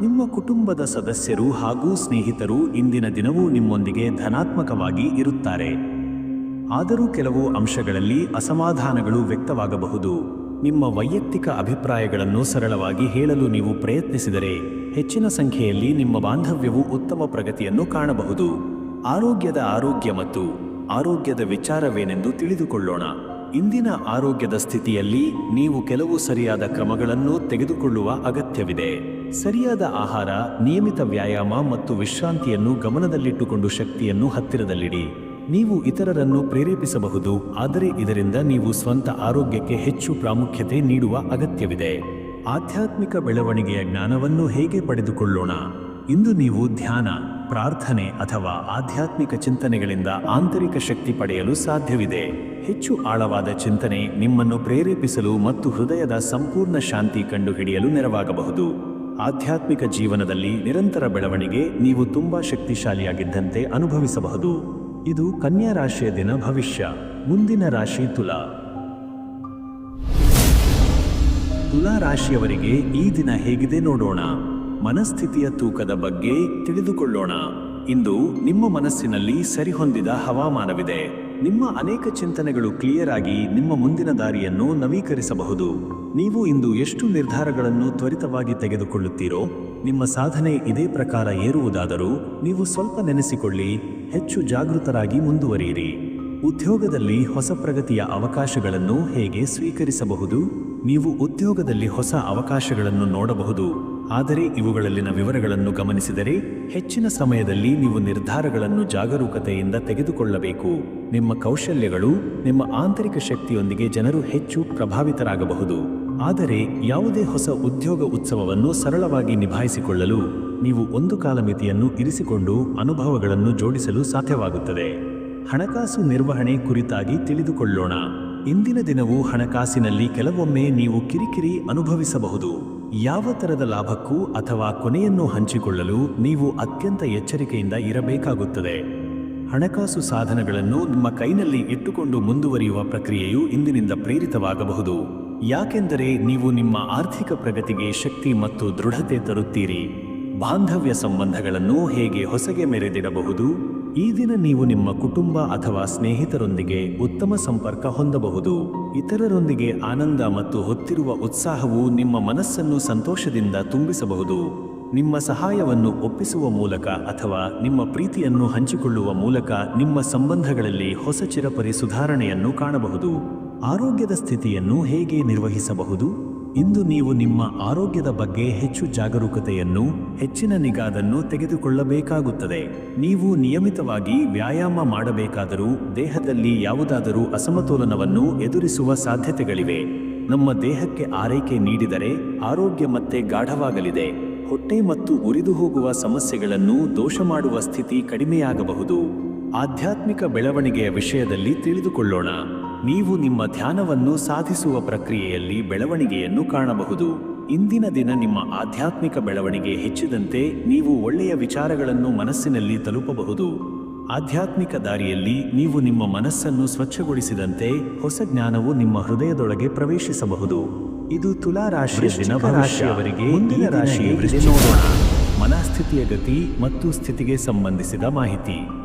S1: ನಿಮ್ಮ ಕುಟುಂಬದ ಸದಸ್ಯರು ಹಾಗೂ ಸ್ನೇಹಿತರು ಇಂದಿನ ದಿನವೂ ನಿಮ್ಮೊಂದಿಗೆ ಧನಾತ್ಮಕವಾಗಿ ಇರುತ್ತಾರೆ. ಆದರೂ ಕೆಲವು ಅಂಶಗಳಲ್ಲಿ ಅಸಮಾಧಾನಗಳು ವ್ಯಕ್ತವಾಗಬಹುದು. ನಿಮ್ಮ ವೈಯಕ್ತಿಕ ಅಭಿಪ್ರಾಯಗಳನ್ನು ಸರಳವಾಗಿ ಹೇಳಲು ನೀವು ಪ್ರಯತ್ನಿಸಿದರೆ ಹೆಚ್ಚಿನ ಸಂಖ್ಯೆಯಲ್ಲಿ ನಿಮ್ಮ ಬಾಂಧವ್ಯವು ಉತ್ತಮ ಪ್ರಗತಿಯನ್ನು ಕಾಣಬಹುದು. ಆರೋಗ್ಯ ಮತ್ತು ಆರೋಗ್ಯದ ವಿಚಾರವೇನೆಂದು ತಿಳಿದುಕೊಳ್ಳೋಣ. ಇಂದಿನ ಆರೋಗ್ಯದ ಸ್ಥಿತಿಯಲ್ಲಿ ನೀವು ಕೆಲವು ಸರಿಯಾದ ಕ್ರಮಗಳನ್ನು ತೆಗೆದುಕೊಳ್ಳುವ ಅಗತ್ಯವಿದೆ. ಸರಿಯಾದ ಆಹಾರ, ನಿಯಮಿತ ವ್ಯಾಯಾಮ ಮತ್ತು ವಿಶ್ರಾಂತಿಯನ್ನು ಗಮನದಲ್ಲಿಟ್ಟುಕೊಂಡು ಶಕ್ತಿಯನ್ನು ಹತ್ತಿರದಲ್ಲಿಡಿ. ನೀವು ಇತರರನ್ನು ಪ್ರೇರೇಪಿಸಬಹುದು, ಆದರೆ ಇದರಿಂದ ನೀವು ಸ್ವಂತ ಆರೋಗ್ಯಕ್ಕೆ ಹೆಚ್ಚು ಪ್ರಾಮುಖ್ಯತೆ ನೀಡುವ ಅಗತ್ಯವಿದೆ. ಆಧ್ಯಾತ್ಮಿಕ ಬೆಳವಣಿಗೆಯ ಜ್ಞಾನವನ್ನು ಹೇಗೆ ಪಡೆದುಕೊಳ್ಳೋಣ? ಇಂದು ನೀವು ಧ್ಯಾನ, ಪ್ರಾರ್ಥನೆ ಅಥವಾ ಆಧ್ಯಾತ್ಮಿಕ ಚಿಂತನೆಗಳಿಂದ ಆಂತರಿಕ ಶಕ್ತಿ ಪಡೆಯಲು ಸಾಧ್ಯವಿದೆ. ಹೆಚ್ಚು ಆಳವಾದ ಚಿಂತನೆ ನಿಮ್ಮನ್ನು ಪ್ರೇರೇಪಿಸಲು ಮತ್ತು ಹೃದಯದ ಸಂಪೂರ್ಣ ಶಾಂತಿ ಕಂಡುಹಿಡಿಯಲು ನೆರವಾಗಬಹುದು. ಆಧ್ಯಾತ್ಮಿಕ ಜೀವನದಲ್ಲಿ ನಿರಂತರ ಬೆಳವಣಿಗೆ ನೀವು ತುಂಬಾ ಶಕ್ತಿಶಾಲಿಯಾಗಿದ್ದಂತೆ ಅನುಭವಿಸಬಹುದು. ಇದು ಕನ್ಯಾ ರಾಶಿಯ ದಿನ ಭವಿಷ್ಯ. ಮುಂದಿನ ರಾಶಿ ತುಲಾ. ತುಲಾ ರಾಶಿಯವರಿಗೆ ಈ ದಿನ ಹೇಗಿದೆ ನೋಡೋಣ. ಮನಸ್ಥಿತಿಯ ತೂಕದ ಬಗ್ಗೆ ತಿಳಿದುಕೊಳ್ಳೋಣ. ಇಂದು ನಿಮ್ಮ ಮನಸ್ಸಿನಲ್ಲಿ ಸರಿಹೊಂದಿದ ಹವಾಮಾನವಿದೆ. ನಿಮ್ಮ ಅನೇಕ ಚಿಂತನೆಗಳು ಕ್ಲಿಯರ್ ಆಗಿ ನಿಮ್ಮ ಮುಂದಿನ ದಾರಿಯನ್ನು ನವೀಕರಿಸಬಹುದು. ನೀವು ಇಂದು ಎಷ್ಟು ನಿರ್ಧಾರಗಳನ್ನು ತ್ವರಿತವಾಗಿ ತೆಗೆದುಕೊಳ್ಳುತ್ತೀರೋ ನಿಮ್ಮ ಸಾಧನೆ ಇದೇ ಪ್ರಕಾರ ಏರುವುದಾದರೂ ನೀವು ಸ್ವಲ್ಪ ನೆನೆಸಿಕೊಳ್ಳಿ, ಹೆಚ್ಚು ಜಾಗೃತರಾಗಿ ಮುಂದುವರಿಯಿರಿ. ಉದ್ಯೋಗದಲ್ಲಿ ಹೊಸ ಪ್ರಗತಿಯ ಅವಕಾಶಗಳನ್ನು ಹೇಗೆ ಸ್ವೀಕರಿಸಬಹುದು? ನೀವು ಉದ್ಯೋಗದಲ್ಲಿ ಹೊಸ ಅವಕಾಶಗಳನ್ನು ನೋಡಬಹುದು, ಆದರೆ ಇವುಗಳಲ್ಲಿನ ವಿವರಗಳನ್ನು ಗಮನಿಸಿದರೆ ಹೆಚ್ಚಿನ ಸಮಯದಲ್ಲಿ ನೀವು ನಿರ್ಧಾರಗಳನ್ನು ಜಾಗರೂಕತೆಯಿಂದ ತೆಗೆದುಕೊಳ್ಳಬೇಕು. ನಿಮ್ಮ ಕೌಶಲ್ಯಗಳು, ನಿಮ್ಮ ಆಂತರಿಕ ಶಕ್ತಿಯೊಂದಿಗೆ ಜನರು ಹೆಚ್ಚು ಪ್ರಭಾವಿತರಾಗಬಹುದು. ಆದರೆ ಯಾವುದೇ ಹೊಸ ಉದ್ಯೋಗ ಉತ್ಸವವನ್ನು ಸರಳವಾಗಿ ನಿಭಾಯಿಸಿಕೊಳ್ಳಲು ನೀವು ಒಂದು ಕಾಲಮಿತಿಯನ್ನು ಇರಿಸಿಕೊಂಡು ಅನುಭವಗಳನ್ನು ಜೋಡಿಸಲು ಸಾಧ್ಯವಾಗುತ್ತದೆ. ಹಣಕಾಸು ನಿರ್ವಹಣೆ ಕುರಿತಾಗಿ ತಿಳಿದುಕೊಳ್ಳೋಣ. ಇಂದಿನ ದಿನವು ಹಣಕಾಸಿನಲ್ಲಿ ಕೆಲವೊಮ್ಮೆ ನೀವು ಕಿರಿಕಿರಿ ಅನುಭವಿಸಬಹುದು. ಯಾವ ತರದ ಲಾಭಕ್ಕೂ ಅಥವಾ ಕೊನೆಯನ್ನು ಹಂಚಿಕೊಳ್ಳಲು ನೀವು ಅತ್ಯಂತ ಎಚ್ಚರಿಕೆಯಿಂದ ಇರಬೇಕಾಗುತ್ತದೆ. ಹಣಕಾಸು ಸಾಧನಗಳನ್ನು ನಿಮ್ಮ ಕೈನಲ್ಲಿ ಇಟ್ಟುಕೊಂಡು ಮುಂದುವರಿಯುವ ಪ್ರಕ್ರಿಯೆಯು ಇಂದಿನಿಂದ ಪ್ರೇರಿತವಾಗಬಹುದು. ಯಾಕೆಂದರೆ ನೀವು ನಿಮ್ಮ ಆರ್ಥಿಕ ಪ್ರಗತಿಗೆ ಶಕ್ತಿ ಮತ್ತು ದೃಢತೆ ತರುತ್ತೀರಿ. ಬಾಂಧವ್ಯ ಸಂಬಂಧಗಳನ್ನು ಹೇಗೆ ಹೊಸಗೆ ಮೆರೆದಿಡಬಹುದು? ಈ ದಿನ ನೀವು ನಿಮ್ಮ ಕುಟುಂಬ ಅಥವಾ ಸ್ನೇಹಿತರೊಂದಿಗೆ ಉತ್ತಮ ಸಂಪರ್ಕ ಹೊಂದಬಹುದು. ಇತರರೊಂದಿಗೆ ಆನಂದ ಮತ್ತು ಹೊತ್ತಿರುವ ಉತ್ಸಾಹವು ನಿಮ್ಮ ಮನಸ್ಸನ್ನು ಸಂತೋಷದಿಂದ ತುಂಬಿಸಬಹುದು. ನಿಮ್ಮ ಸಹಾಯವನ್ನು ಒಪ್ಪಿಸುವ ಮೂಲಕ ಅಥವಾ ನಿಮ್ಮ ಪ್ರೀತಿಯನ್ನು ಹಂಚಿಕೊಳ್ಳುವ ಮೂಲಕ ನಿಮ್ಮ ಸಂಬಂಧಗಳಲ್ಲಿ ಹೊಸ ಚಿರಪರಿ ಸುಧಾರಣೆಯನ್ನು ಕಾಣಬಹುದು. ಆರೋಗ್ಯದ ಸ್ಥಿತಿಯನ್ನು ಹೇಗೆ ನಿರ್ವಹಿಸಬಹುದು? ಇಂದು ನೀವು ನಿಮ್ಮ ಆರೋಗ್ಯದ ಬಗ್ಗೆ ಹೆಚ್ಚು ಜಾಗರೂಕತೆಯನ್ನು, ಹೆಚ್ಚಿನ ನಿಗಾದನ್ನು ತೆಗೆದುಕೊಳ್ಳಬೇಕಾಗುತ್ತದೆ. ನೀವು ನಿಯಮಿತವಾಗಿ ವ್ಯಾಯಾಮ ಮಾಡಬೇಕಾದರೂ ದೇಹದಲ್ಲಿ ಯಾವುದಾದರೂ ಅಸಮತೋಲನವನ್ನು ಎದುರಿಸುವ ಸಾಧ್ಯತೆಗಳಿವೆ. ನಮ್ಮ ದೇಹಕ್ಕೆ ಆರೈಕೆ ನೀಡಿದರೆ ಆರೋಗ್ಯ ಮತ್ತೆ ಗಾಢವಾಗಲಿದೆ. ಹೊಟ್ಟೆ ಮತ್ತು ಉರಿದು ಹೋಗುವ ಸಮಸ್ಯೆಗಳನ್ನು ದೋಷ ಮಾಡುವ ಸ್ಥಿತಿ ಕಡಿಮೆಯಾಗಬಹುದು. ಆಧ್ಯಾತ್ಮಿಕ ಬೆಳವಣಿಗೆಯ ವಿಷಯದಲ್ಲಿ ತಿಳಿದುಕೊಳ್ಳೋಣ. ನೀವು ನಿಮ್ಮ ಧ್ಯಾನವನ್ನು ಸಾಧಿಸುವ ಪ್ರಕ್ರಿಯೆಯಲ್ಲಿ ಬೆಳವಣಿಗೆಯನ್ನು ಕಾಣಬಹುದು. ಇಂದಿನ ದಿನ ನಿಮ್ಮ ಆಧ್ಯಾತ್ಮಿಕ ಬೆಳವಣಿಗೆ ಹೆಚ್ಚಿದಂತೆ ನೀವು ಒಳ್ಳೆಯ ವಿಚಾರಗಳನ್ನು ಮನಸ್ಸಿನಲ್ಲಿ ತಲುಪಬಹುದು. ಆಧ್ಯಾತ್ಮಿಕ ದಾರಿಯಲ್ಲಿ ನೀವು ನಿಮ್ಮ ಮನಸ್ಸನ್ನು ಸ್ವಚ್ಛಗೊಳಿಸಿದಂತೆ ಹೊಸ ಜ್ಞಾನವು ನಿಮ್ಮ ಹೃದಯದೊಳಗೆ ಪ್ರವೇಶಿಸಬಹುದು. ಇದು ತುಲಾ ರಾಶಿಯ ದಿನ. ಭವಿಷ್ಯವರಿಗೆ ಮುಂದಿನ ರಾಶಿಯವರಿಗೆ ನೋಡೋಣ. ಮನಸ್ಥಿತಿಯ ಗತಿ ಮತ್ತು ಸ್ಥಿತಿಗೆ ಸಂಬಂಧಿಸಿದ ಮಾಹಿತಿ.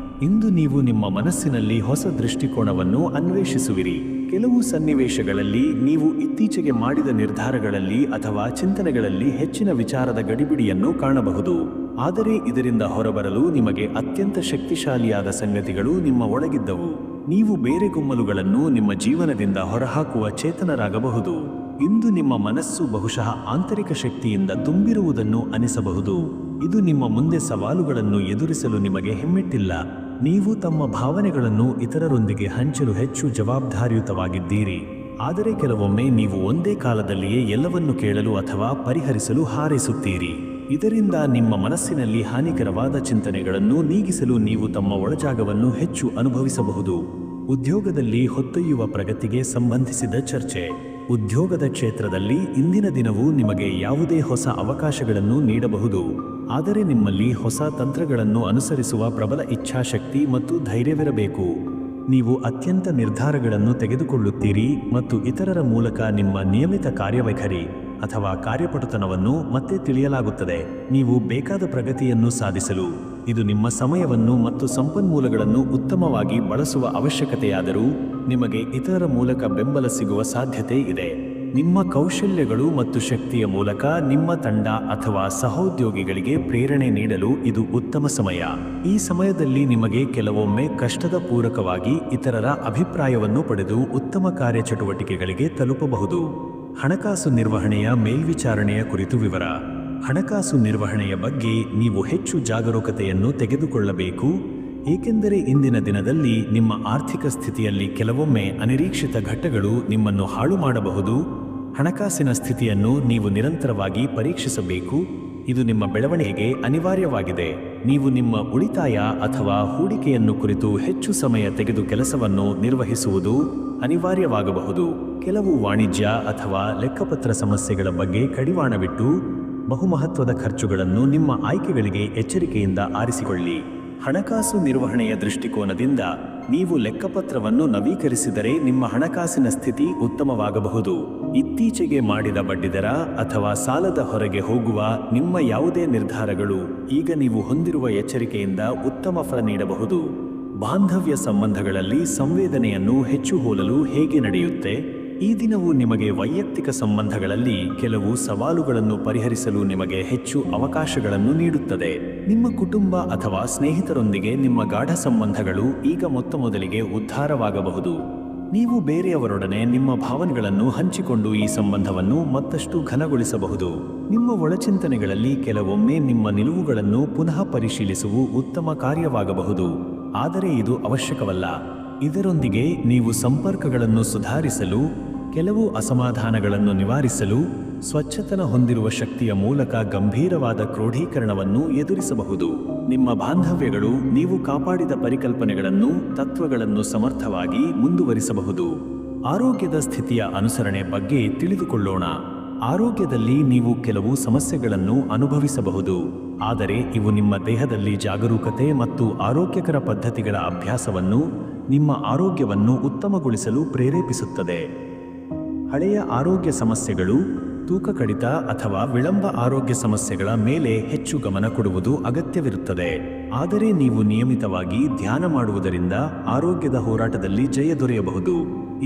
S1: ಇಂದು ನೀವು ನಿಮ್ಮ ಮನಸ್ಸಿನಲ್ಲಿ ಹೊಸ ದೃಷ್ಟಿಕೋನವನ್ನು ಅನ್ವೇಷಿಸುವಿರಿ. ಕೆಲವು ಸನ್ನಿವೇಶಗಳಲ್ಲಿ ನೀವು ಇತ್ತೀಚೆಗೆ ಮಾಡಿದ ನಿರ್ಧಾರಗಳಲ್ಲಿ ಅಥವಾ ಚಿಂತನೆಗಳಲ್ಲಿ ಹೆಚ್ಚಿನ ವಿಚಾರದ ಗಡಿಬಿಡಿಯನ್ನು ಕಾಣಬಹುದು. ಆದರೆ ಇದರಿಂದ ಹೊರಬರಲು ನಿಮಗೆ ಅತ್ಯಂತ ಶಕ್ತಿಶಾಲಿಯಾದ ಸಂಗತಿಗಳು ನಿಮ್ಮ ಒಳಗಿದ್ದವು. ನೀವು ಬೇರೆ ಗುಮ್ಮಲುಗಳನ್ನು ನಿಮ್ಮ ಜೀವನದಿಂದ ಹೊರಹಾಕುವ ಚೇತನರಾಗಬಹುದು. ಇಂದು ನಿಮ್ಮ ಮನಸ್ಸು ಬಹುಶಃ ಆಂತರಿಕ ಶಕ್ತಿಯಿಂದ ತುಂಬಿರುವುದನ್ನು ಅನಿಸಬಹುದು. ಇದು ನಿಮ್ಮ ಮುಂದೆ ಸವಾಲುಗಳನ್ನು ಎದುರಿಸಲು ನಿಮಗೆ ಹೆಮ್ಮೆಟ್ಟಿಲ್ಲ. ನೀವು ತಮ್ಮ ಭಾವನೆಗಳನ್ನು ಇತರರೊಂದಿಗೆ ಹಂಚಲು ಹೆಚ್ಚು ಜವಾಬ್ದಾರಿಯುತವಾಗಿದ್ದೀರಿ. ಆದರೆ ಕೆಲವೊಮ್ಮೆ ನೀವು ಒಂದೇ ಕಾಲದಲ್ಲಿಯೇ ಎಲ್ಲವನ್ನು ಕೇಳಲು ಅಥವಾ ಪರಿಹರಿಸಲು ಹಾರೈಸುತ್ತೀರಿ. ಇದರಿಂದ ನಿಮ್ಮ ಮನಸ್ಸಿನಲ್ಲಿ ಹಾನಿಕರವಾದ ಚಿಂತನೆಗಳನ್ನು ನೀಗಿಸಲು ನೀವು ತಮ್ಮ ಒಳಜಾಗವನ್ನು ಹೆಚ್ಚು ಅನುಭವಿಸಬಹುದು. ಉದ್ಯೋಗದಲ್ಲಿ ಹೊತ್ತೊಯ್ಯುವ ಪ್ರಗತಿಗೆ ಸಂಬಂಧಿಸಿದ ಚರ್ಚೆ. ಉದ್ಯೋಗದ ಕ್ಷೇತ್ರದಲ್ಲಿ ಇಂದಿನ ದಿನವು ನಿಮಗೆ ಯಾವುದೇ ಹೊಸ ಅವಕಾಶಗಳನ್ನು ನೀಡಬಹುದು. ಆದರೆ ನಿಮ್ಮಲ್ಲಿ ಹೊಸ ತಂತ್ರಗಳನ್ನು ಅನುಸರಿಸುವ ಪ್ರಬಲ ಇಚ್ಛಾಶಕ್ತಿ ಮತ್ತು ಧೈರ್ಯವಿರಬೇಕು. ನೀವು ಅತ್ಯಂತ ನಿರ್ಧಾರಗಳನ್ನು ತೆಗೆದುಕೊಳ್ಳುತ್ತೀರಿ ಮತ್ತು ಇತರರ ಮೂಲಕ ನಿಮ್ಮ ನಿಯಮಿತ ಕಾರ್ಯವೈಖರಿ ಅಥವಾ ಕಾರ್ಯಪಟುತನವನ್ನು ಮತ್ತೆ ತಿಳಿಯಲಾಗುತ್ತದೆ. ನೀವು ಬೇಕಾದ ಪ್ರಗತಿಯನ್ನು ಸಾಧಿಸಲು ಇದು ನಿಮ್ಮ ಸಮಯವನ್ನು ಮತ್ತು ಸಂಪನ್ಮೂಲಗಳನ್ನು ಉತ್ತಮವಾಗಿ ಬಳಸುವ ಅವಶ್ಯಕತೆಯಾದರೂ ನಿಮಗೆ ಇತರರ ಮೂಲಕ ಬೆಂಬಲ ಸಿಗುವ ಸಾಧ್ಯತೆ ಇದೆ. ನಿಮ್ಮ ಕೌಶಲ್ಯಗಳು ಮತ್ತು ಶಕ್ತಿಯ ಮೂಲಕ ನಿಮ್ಮ ತಂಡ ಅಥವಾ ಸಹೋದ್ಯೋಗಿಗಳಿಗೆ ಪ್ರೇರಣೆ ನೀಡಲು ಇದು ಉತ್ತಮ ಸಮಯ. ಈ ಸಮಯದಲ್ಲಿ ನಿಮಗೆ ಕೆಲವೊಮ್ಮೆ ಕಷ್ಟದ ಪೂರಕವಾಗಿ ಇತರರ ಅಭಿಪ್ರಾಯವನ್ನು ಪಡೆದು ಉತ್ತಮ ಕಾರ್ಯಚಟುವಟಿಕೆಗಳಿಗೆ ತಲುಪಬಹುದು. ಹಣಕಾಸು ನಿರ್ವಹಣೆಯ ಮೇಲ್ವಿಚಾರಣೆಯ ಕುರಿತು ವಿವರ. ಹಣಕಾಸು ನಿರ್ವಹಣೆಯ ಬಗ್ಗೆ ನೀವು ಹೆಚ್ಚು ಜಾಗರೂಕತೆಯನ್ನು ತೆಗೆದುಕೊಳ್ಳಬೇಕು, ಏಕೆಂದರೆ ಇಂದಿನ ದಿನದಲ್ಲಿ ನಿಮ್ಮ ಆರ್ಥಿಕ ಸ್ಥಿತಿಯಲ್ಲಿ ಕೆಲವೊಮ್ಮೆ ಅನಿರೀಕ್ಷಿತ ಘಟ್ಟಗಳು ನಿಮ್ಮನ್ನು ಹಾಳು ಮಾಡಬಹುದು. ಹಣಕಾಸಿನ ಸ್ಥಿತಿಯನ್ನು ನೀವು ನಿರಂತರವಾಗಿ ಪರೀಕ್ಷಿಸಬೇಕು. ಇದು ನಿಮ್ಮ ಬೆಳವಣಿಗೆಗೆ ಅನಿವಾರ್ಯವಾಗಿದೆ. ನೀವು ನಿಮ್ಮ ಉಳಿತಾಯ ಅಥವಾ ಹೂಡಿಕೆಯನ್ನು ಕುರಿತು ಹೆಚ್ಚು ಸಮಯ ತೆಗೆದು ಕೆಲಸವನ್ನು ನಿರ್ವಹಿಸುವುದು ಅನಿವಾರ್ಯವಾಗಬಹುದು. ಕೆಲವು ವಾಣಿಜ್ಯ ಅಥವಾ ಲೆಕ್ಕಪತ್ರ ಸಮಸ್ಯೆಗಳ ಬಗ್ಗೆ ಕಡಿವಾಣವಿಟ್ಟು ಬಹುಮಹತ್ವದ ಖರ್ಚುಗಳನ್ನು ನಿಮ್ಮ ಆಯ್ಕೆಗಳಿಗೆ ಎಚ್ಚರಿಕೆಯಿಂದ ಆರಿಸಿಕೊಳ್ಳಿ. ಹಣಕಾಸು ನಿರ್ವಹಣೆಯ ದೃಷ್ಟಿಕೋನದಿಂದ ನೀವು ಲೆಕ್ಕಪತ್ರವನ್ನು ನವೀಕರಿಸಿದರೆ ನಿಮ್ಮ ಹಣಕಾಸಿನ ಸ್ಥಿತಿ ಉತ್ತಮವಾಗಬಹುದು. ಇತ್ತೀಚೆಗೆ ಮಾಡಿದ ಬಡ್ಡಿದರ ಅಥವಾ ಸಾಲದ ಹೊರಗೆ ಹೋಗುವ ನಿಮ್ಮ ಯಾವುದೇ ನಿರ್ಧಾರಗಳು ಈಗ ನೀವು ಹೊಂದಿರುವ ಎಚ್ಚರಿಕೆಯಿಂದ ಉತ್ತಮ ಫಲ ನೀಡಬಹುದು. ಬಾಂಧವ್ಯ ಸಂಬಂಧಗಳಲ್ಲಿ ಸಂವೇದನೆಯನ್ನು ಹೆಚ್ಚು ಹೋಲಲು ಹೇಗೆ ನಡೆಯುತ್ತೆ? ಈ ದಿನವು ನಿಮಗೆ ವೈಯಕ್ತಿಕ ಸಂಬಂಧಗಳಲ್ಲಿ ಕೆಲವು ಸವಾಲುಗಳನ್ನು ಪರಿಹರಿಸಲು ನಿಮಗೆ ಹೆಚ್ಚು ಅವಕಾಶಗಳನ್ನು ನೀಡುತ್ತದೆ. ನಿಮ್ಮ ಕುಟುಂಬ ಅಥವಾ ಸ್ನೇಹಿತರೊಂದಿಗೆ ನಿಮ್ಮ ಗಾಢ ಸಂಬಂಧಗಳು ಈಗ ಮೊದಲಿಗೆ ಉದ್ಧಾರವಾಗಬಹುದು. ನೀವು ಬೇರೆಯವರೊಡನೆ ನಿಮ್ಮ ಭಾವನೆಗಳನ್ನು ಹಂಚಿಕೊಂಡು ಈ ಸಂಬಂಧವನ್ನು ಮತ್ತಷ್ಟು ಘನಗೊಳಿಸಬಹುದು. ನಿಮ್ಮ ಒಳಚಿಂತನೆಗಳಲ್ಲಿ ಕೆಲವೊಮ್ಮೆ ನಿಮ್ಮ ನಿಲುವುಗಳನ್ನು ಪುನಃ ಪರಿಶೀಲಿಸುವುದು ಉತ್ತಮ ಕಾರ್ಯವಾಗಬಹುದು, ಆದರೆ ಇದು ಅವಶ್ಯಕವಲ್ಲ. ಇದರೊಂದಿಗೆ ನೀವು ಸಂಪರ್ಕಗಳನ್ನು ಸುಧಾರಿಸಲು, ಕೆಲವು ಅಸಮಾಧಾನಗಳನ್ನು ನಿವಾರಿಸಲು, ಸ್ವಚ್ಛತನ ಹೊಂದಿರುವ ಶಕ್ತಿಯ ಮೂಲಕ ಗಂಭೀರವಾದ ಕ್ರೋಢೀಕರಣವನ್ನು ಎದುರಿಸಬಹುದು. ನಿಮ್ಮ ಬಾಂಧವ್ಯಗಳು ನೀವು ಕಾಪಾಡಿದ ಪರಿಕಲ್ಪನೆಗಳನ್ನು, ತತ್ವಗಳನ್ನು ಸಮರ್ಥವಾಗಿ ಮುಂದುವರಿಸಬಹುದು. ಆರೋಗ್ಯದ ಸ್ಥಿತಿಯ ಅನುಸರಣೆ ಬಗ್ಗೆ ತಿಳಿದುಕೊಳ್ಳೋಣ. ಆರೋಗ್ಯದಲ್ಲಿ ನೀವು ಕೆಲವು ಸಮಸ್ಯೆಗಳನ್ನು ಅನುಭವಿಸಬಹುದು, ಆದರೆ ಇವು ನಿಮ್ಮ ದೇಹದಲ್ಲಿ ಜಾಗರೂಕತೆ ಮತ್ತು ಆರೋಗ್ಯಕರ ಪದ್ಧತಿಗಳ ಅಭ್ಯಾಸವನ್ನು ನಿಮ್ಮ ಆರೋಗ್ಯವನ್ನು ಉತ್ತಮಗೊಳಿಸಲು ಪ್ರೇರೇಪಿಸುತ್ತದೆ. ಹಳೆಯ ಆರೋಗ್ಯ ಸಮಸ್ಯೆಗಳು, ತೂಕ ಕಡಿತ ಅಥವಾ ವಿಳಂಬ ಆರೋಗ್ಯ ಸಮಸ್ಯೆಗಳ ಮೇಲೆ ಹೆಚ್ಚು ಗಮನ ಕೊಡುವುದು ಅಗತ್ಯವಿರುತ್ತದೆ. ಆದರೆ ನೀವು ನಿಯಮಿತವಾಗಿ ಧ್ಯಾನ ಮಾಡುವುದರಿಂದ ಆರೋಗ್ಯದ ಹೋರಾಟದಲ್ಲಿ ಜಯ ದೊರೆಯಬಹುದು.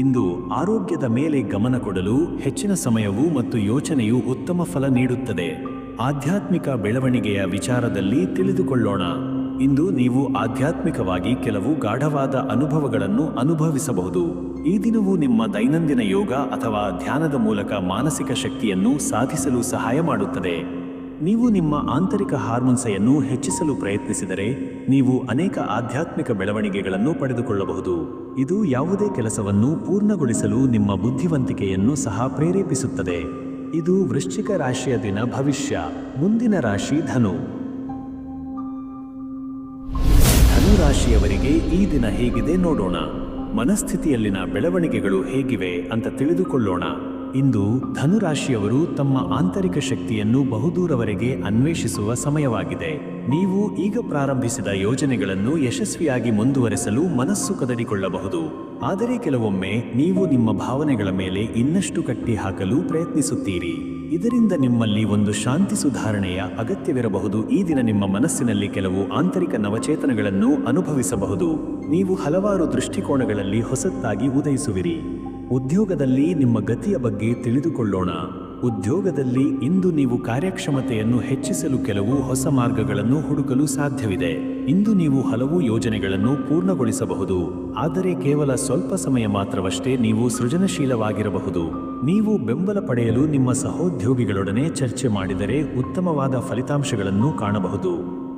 S1: ಇಂದು ಆರೋಗ್ಯದ ಮೇಲೆ ಗಮನ ಕೊಡಲು ಹೆಚ್ಚಿನ ಸಮಯವು ಮತ್ತು ಯೋಚನೆಯು ಉತ್ತಮ ಫಲ ನೀಡುತ್ತದೆ. ಆಧ್ಯಾತ್ಮಿಕ ಬೆಳವಣಿಗೆಯ ವಿಚಾರದಲ್ಲಿ ತಿಳಿದುಕೊಳ್ಳೋಣ. ಇಂದು ನೀವು ಆಧ್ಯಾತ್ಮಿಕವಾಗಿ ಕೆಲವು ಗಾಢವಾದ ಅನುಭವಗಳನ್ನು ಅನುಭವಿಸಬಹುದು. ಈ ದಿನವು ನಿಮ್ಮ ದೈನಂದಿನ ಯೋಗ ಅಥವಾ ಧ್ಯಾನದ ಮೂಲಕ ಮಾನಸಿಕ ಶಕ್ತಿಯನ್ನು ಸಾಧಿಸಲು ಸಹಾಯ ಮಾಡುತ್ತದೆ. ನೀವು ನಿಮ್ಮ ಆಂತರಿಕ ಹಾರ್ಮೋನ್ಸನ್ನು ಹೆಚ್ಚಿಸಲು ಪ್ರಯತ್ನಿಸಿದರೆ ನೀವು ಅನೇಕ ಆಧ್ಯಾತ್ಮಿಕ ಬೆಳವಣಿಗೆಗಳನ್ನು ಪಡೆದುಕೊಳ್ಳಬಹುದು. ಇದು ಯಾವುದೇ ಕೆಲಸವನ್ನು ಪೂರ್ಣಗೊಳಿಸಲು ನಿಮ್ಮ ಬುದ್ಧಿವಂತಿಕೆಯನ್ನು ಸಹ ಪ್ರೇರೇಪಿಸುತ್ತದೆ. ಇದು ವೃಶ್ಚಿಕ ರಾಶಿಯ ದಿನ ಭವಿಷ್ಯ. ಮುಂದಿನ ರಾಶಿ ಧನು. ಧನು ರಾಶಿಯವರಿಗೆ ಈ ದಿನ ಹೇಗಿದೆ ನೋಡೋಣ. ಮನಸ್ಥಿತಿಯಲ್ಲಿನ ಬೆಳವಣಿಗೆಗಳು ಹೇಗಿವೆ ಅಂತ ತಿಳಿದುಕೊಳ್ಳೋಣ. ಇಂದು ಧನುರಾಶಿಯವರು ತಮ್ಮ ಆಂತರಿಕ ಶಕ್ತಿಯನ್ನು ಬಹುದೂರವರೆಗೆ ಅನ್ವೇಷಿಸುವ ಸಮಯವಾಗಿದೆ. ನೀವು ಈಗ ಪ್ರಾರಂಭಿಸಿದ ಯೋಜನೆಗಳನ್ನು ಯಶಸ್ವಿಯಾಗಿ ಮುಂದುವರೆಸಲು ಮನಸ್ಸು ಕದಡಿಕೊಳ್ಳಬಹುದು. ಆದರೆ ಕೆಲವೊಮ್ಮೆ ನೀವು ನಿಮ್ಮ ಭಾವನೆಗಳ ಮೇಲೆ ಇನ್ನಷ್ಟು ಕಟ್ಟಿ ಹಾಕಲು ಪ್ರಯತ್ನಿಸುತ್ತೀರಿ. ಇದರಿಂದ ನಿಮ್ಮಲ್ಲಿ ಒಂದು ಶಾಂತಿ ಸುಧಾರಣೆಯ ಅಗತ್ಯವಿರಬಹುದು. ಈ ದಿನ ನಿಮ್ಮ ಮನಸ್ಸಿನಲ್ಲಿ ಕೆಲವು ಆಂತರಿಕ ನವಚೇತನಗಳನ್ನು ಅನುಭವಿಸಬಹುದು. ನೀವು ಹಲವಾರು ದೃಷ್ಟಿಕೋನಗಳಲ್ಲಿ ಹೊಸತಾಗಿ ಉದಯಿಸುವಿರಿ. ಉದ್ಯೋಗದಲ್ಲಿ ನಿಮ್ಮ ಗತಿಯ ಬಗ್ಗೆ ತಿಳಿದುಕೊಳ್ಳೋಣ. ಉದ್ಯೋಗದಲ್ಲಿ ಇಂದು ನೀವು ಕಾರ್ಯಕ್ಷಮತೆಯನ್ನು ಹೆಚ್ಚಿಸಲು ಕೆಲವು ಹೊಸ ಮಾರ್ಗಗಳನ್ನು ಹುಡುಕಲು ಸಾಧ್ಯವಿದೆ. ಇಂದು ನೀವು ಹಲವು ಯೋಜನೆಗಳನ್ನು ಪೂರ್ಣಗೊಳಿಸಬಹುದು, ಆದರೆ ಕೇವಲ ಸ್ವಲ್ಪ ಸಮಯ ಮಾತ್ರವಷ್ಟೇ ನೀವು ಸೃಜನಶೀಲವಾಗಿರಬಹುದು. ನೀವು ಬೆಂಬಲ ಪಡೆಯಲು ನಿಮ್ಮ ಸಹೋದ್ಯೋಗಿಗಳೊಡನೆ ಚರ್ಚೆ ಮಾಡಿದರೆ ಉತ್ತಮವಾದ ಫಲಿತಾಂಶಗಳನ್ನು ಕಾಣಬಹುದು.